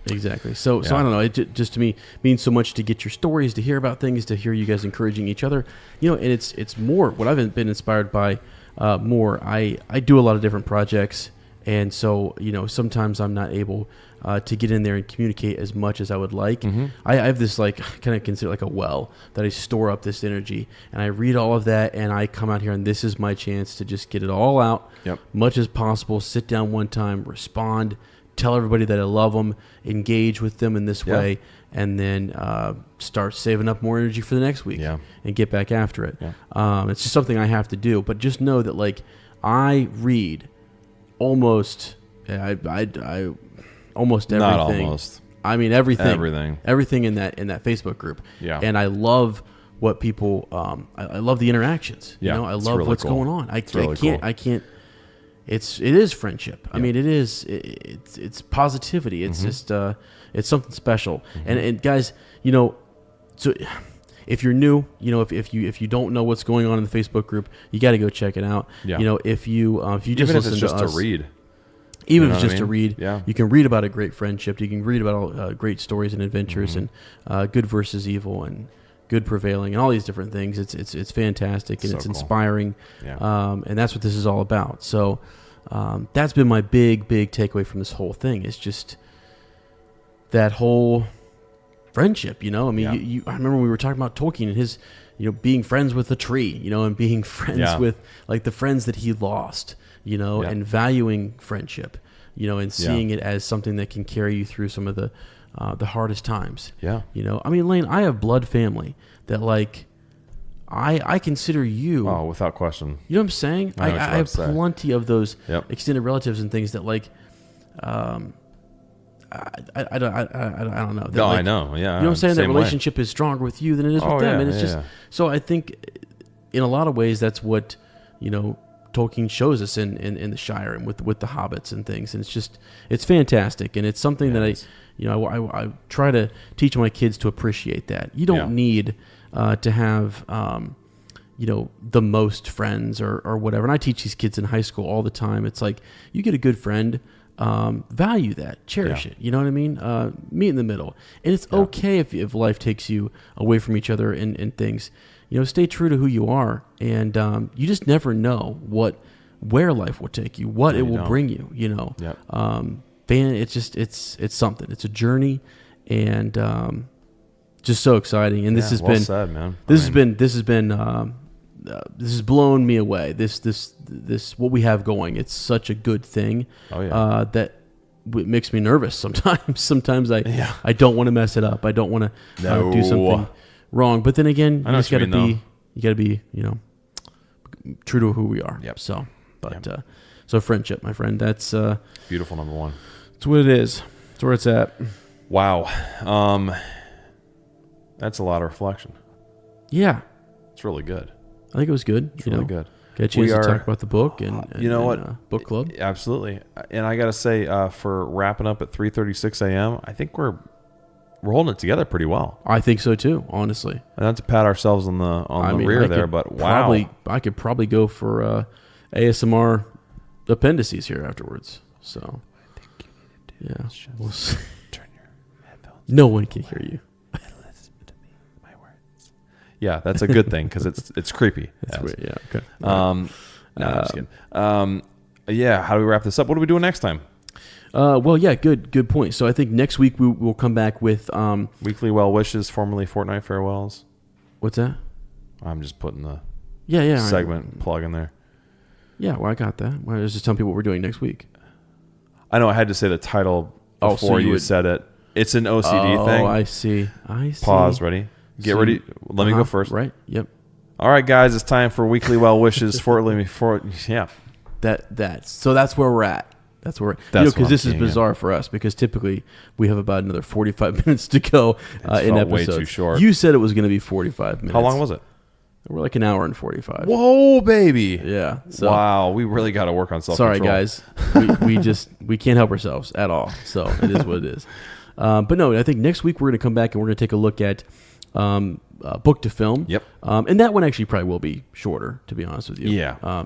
Exactly. So I don't know. It just to me means so much to get your stories, to hear about things, to hear you guys encouraging each other. And it's more what I've been inspired by. More. I do a lot of different projects, and so sometimes I'm not able to get in there and communicate as much as I would like. Mm-hmm. I have this kind of consider like a well that I store up this energy, and I read all of that, and I come out here, and this is my chance to just get it all out, much as possible. Sit down one time, respond, tell everybody that I love them, engage with them in this way, and then start saving up more energy for the next week and get back after it. It's just something I have to do. But just know that I read almost almost everything. Not almost. I mean everything in that Facebook group. Yeah. And I love what people. I love the interactions. Yeah. I love really what's cool. going on. I really can't. cool. I can't. It is friendship. I mean, it is. It's positivity. It's just. It's something special. And guys, so if you're new, if you don't know what's going on in the Facebook group, you got to go check it out. Yeah. If you just even if listen it's just to us, to read. Even if it's just to read, Yeah. you can read about a great friendship. You can read about all great stories and adventures, and good versus evil, and good prevailing, and all these different things. It's fantastic, and So it's cool. inspiring, Yeah. and that's what this is all about. So that's been my big takeaway from this whole thing. Is just that whole friendship. I mean, I remember we were talking about Tolkien and his, being friends with a tree, and being friends with the friends that he lost. And valuing friendship, and seeing it as something that can carry you through some of the hardest times. Yeah. I mean, Lane, I have blood family that I consider you. Oh, without question. You know what I'm saying? I have plenty of those extended relatives and things that I don't know. No, I know. Yeah. You know what I'm saying? That relationship is stronger with you than it is with them. And it's just, so I think in a lot of ways, that's what, Tolkien shows us in the Shire and with the hobbits and things. And it's fantastic. And it's something that I try to teach my kids to appreciate that. You don't need to have, the most friends or whatever. And I teach these kids in high school all the time. It's like, you get a good friend, value that, cherish it. You know what I mean? Meet in the middle. And it's okay if life takes you away from each other and things. Stay true to who you are, and you just never know where life will take you, what it will bring you. It's something. It's a journey, and just so exciting. And this has been said, man. This has blown me away. This what we have going. It's such a good thing. That it makes me nervous sometimes. Sometimes I don't want to mess it up. I don't want to do something wrong. But then again, you just got to be true to who we are. Yep. So, so friendship, my friend. That's beautiful. Number one. That's what it is. That's where it's at. Wow. That's a lot of reflection. Yeah. It's really good. I think it was good. It's really good. Get a chance to talk about the book and what? Book club. Absolutely. And I got to say, for wrapping up at 3:36 a.m., I think we're holding it together pretty well. I think so too, honestly. And not to pat ourselves on the rear there, but wow. I could probably go for ASMR appendices here afterwards. So, I think you need to do this. We'll see. Turn your headphones. No one can hear you. Yeah, that's a good thing because it's creepy. That's weird. Yeah. Okay. No, I'm just kidding. Yeah. How do we wrap this up? What are we doing next time? Well, yeah, good point. So I think next week we'll come back with weekly well wishes, formerly fortnight farewells. What's that? I'm just putting the segment plug in there. Yeah, well, I got that. Well, I was just telling people what we're doing next week. I know I had to say the title before you said it. It's an OCD thing. Oh, I see. Pause. Ready? Get ready. Let me go first. Right. Yep. All right, guys. It's time for weekly well wishes. Yeah. So that's where we're at. That's where because this is bizarre for us because typically we have about another 45 minutes to go in episodes. Way too short. You said it was going to be 45 minutes. How long was it? We're like an hour and 45. Whoa, baby! Yeah. So, wow, we really got to work on self-control. Sorry, guys. we can't help ourselves at all. So it is what it is. But no, I think next week we're going to come back and we're going to take a look at book to film. Yep. And that one actually probably will be shorter, to be honest with you. Yeah.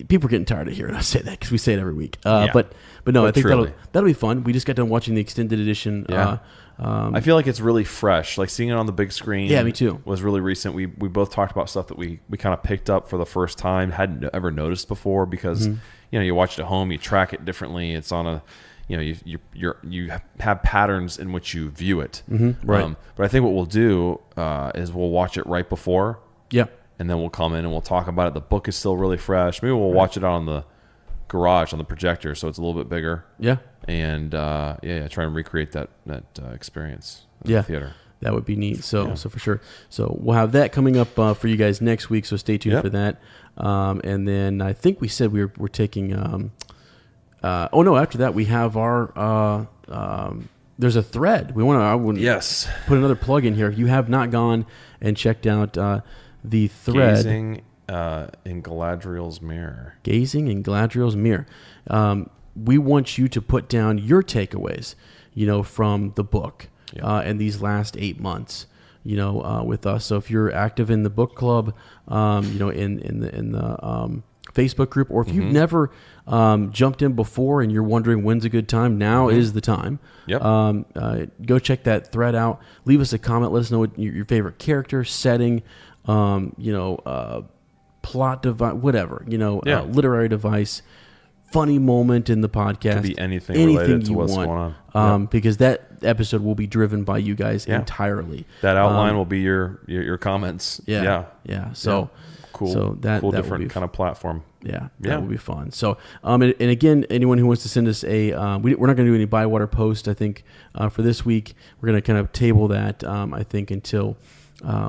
People are getting tired of hearing us say that because we say it every week. But no, I think that'll be fun. We just got done watching the extended edition. Yeah. I feel like it's really fresh. Like seeing it on the big screen. Yeah, me too. Was really recent. We both talked about stuff that we kind of picked up for the first time, hadn't ever noticed before because you watch it at home, you track it differently. It's on a you have patterns in which you view it. Mm-hmm. Right. But I think what we'll do is we'll watch it right before. Yeah. And then we'll come in and we'll talk about it. The book is still really fresh. Maybe we'll watch it on the garage on the projector, so it's a little bit bigger. Yeah. And try and recreate that experience at the theater. That would be neat. So for sure. So we'll have that coming up for you guys next week. So stay tuned for that. And then I think we said we're taking. After that we have our. There's a thread. We want to. Put another plug in here. If you have not gone and checked out the thread. Gazing in Galadriel's mirror. Gazing in Galadriel's mirror. We want you to put down your takeaways, from the book and these last 8 months, with us. So if you're active in the book club, in the Facebook group, or if you've never jumped in before and you're wondering when's a good time, now is the time. Yep. Go check that thread out. Leave us a comment. Let us know what your favorite character, setting, plot device, whatever, literary device, funny moment in the podcast. Could be anything related to what's going on. Because that episode will be driven by you guys entirely. That outline will be your comments. Yeah. So cool. So that different kind of platform. Yeah, that would be fun. So, and again, anyone who wants to send us we're not going to do any Bywater post. I think for this week we're going to kind of table that. I think until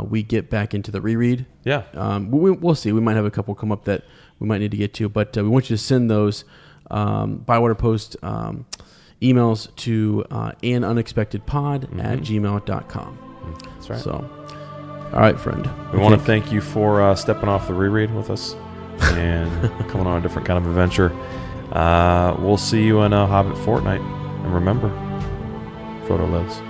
we get back into the reread. Yeah. We'll see. We might have a couple come up that we might need to get to, but we want you to send those Bywater post emails to anunexpectedpod@gmail.com. That's right. So, all right, friend. We want to thank you for stepping off the reread with us and coming on a different kind of adventure. We'll see you in a Hobbit fortnight. And remember, Frodo lives.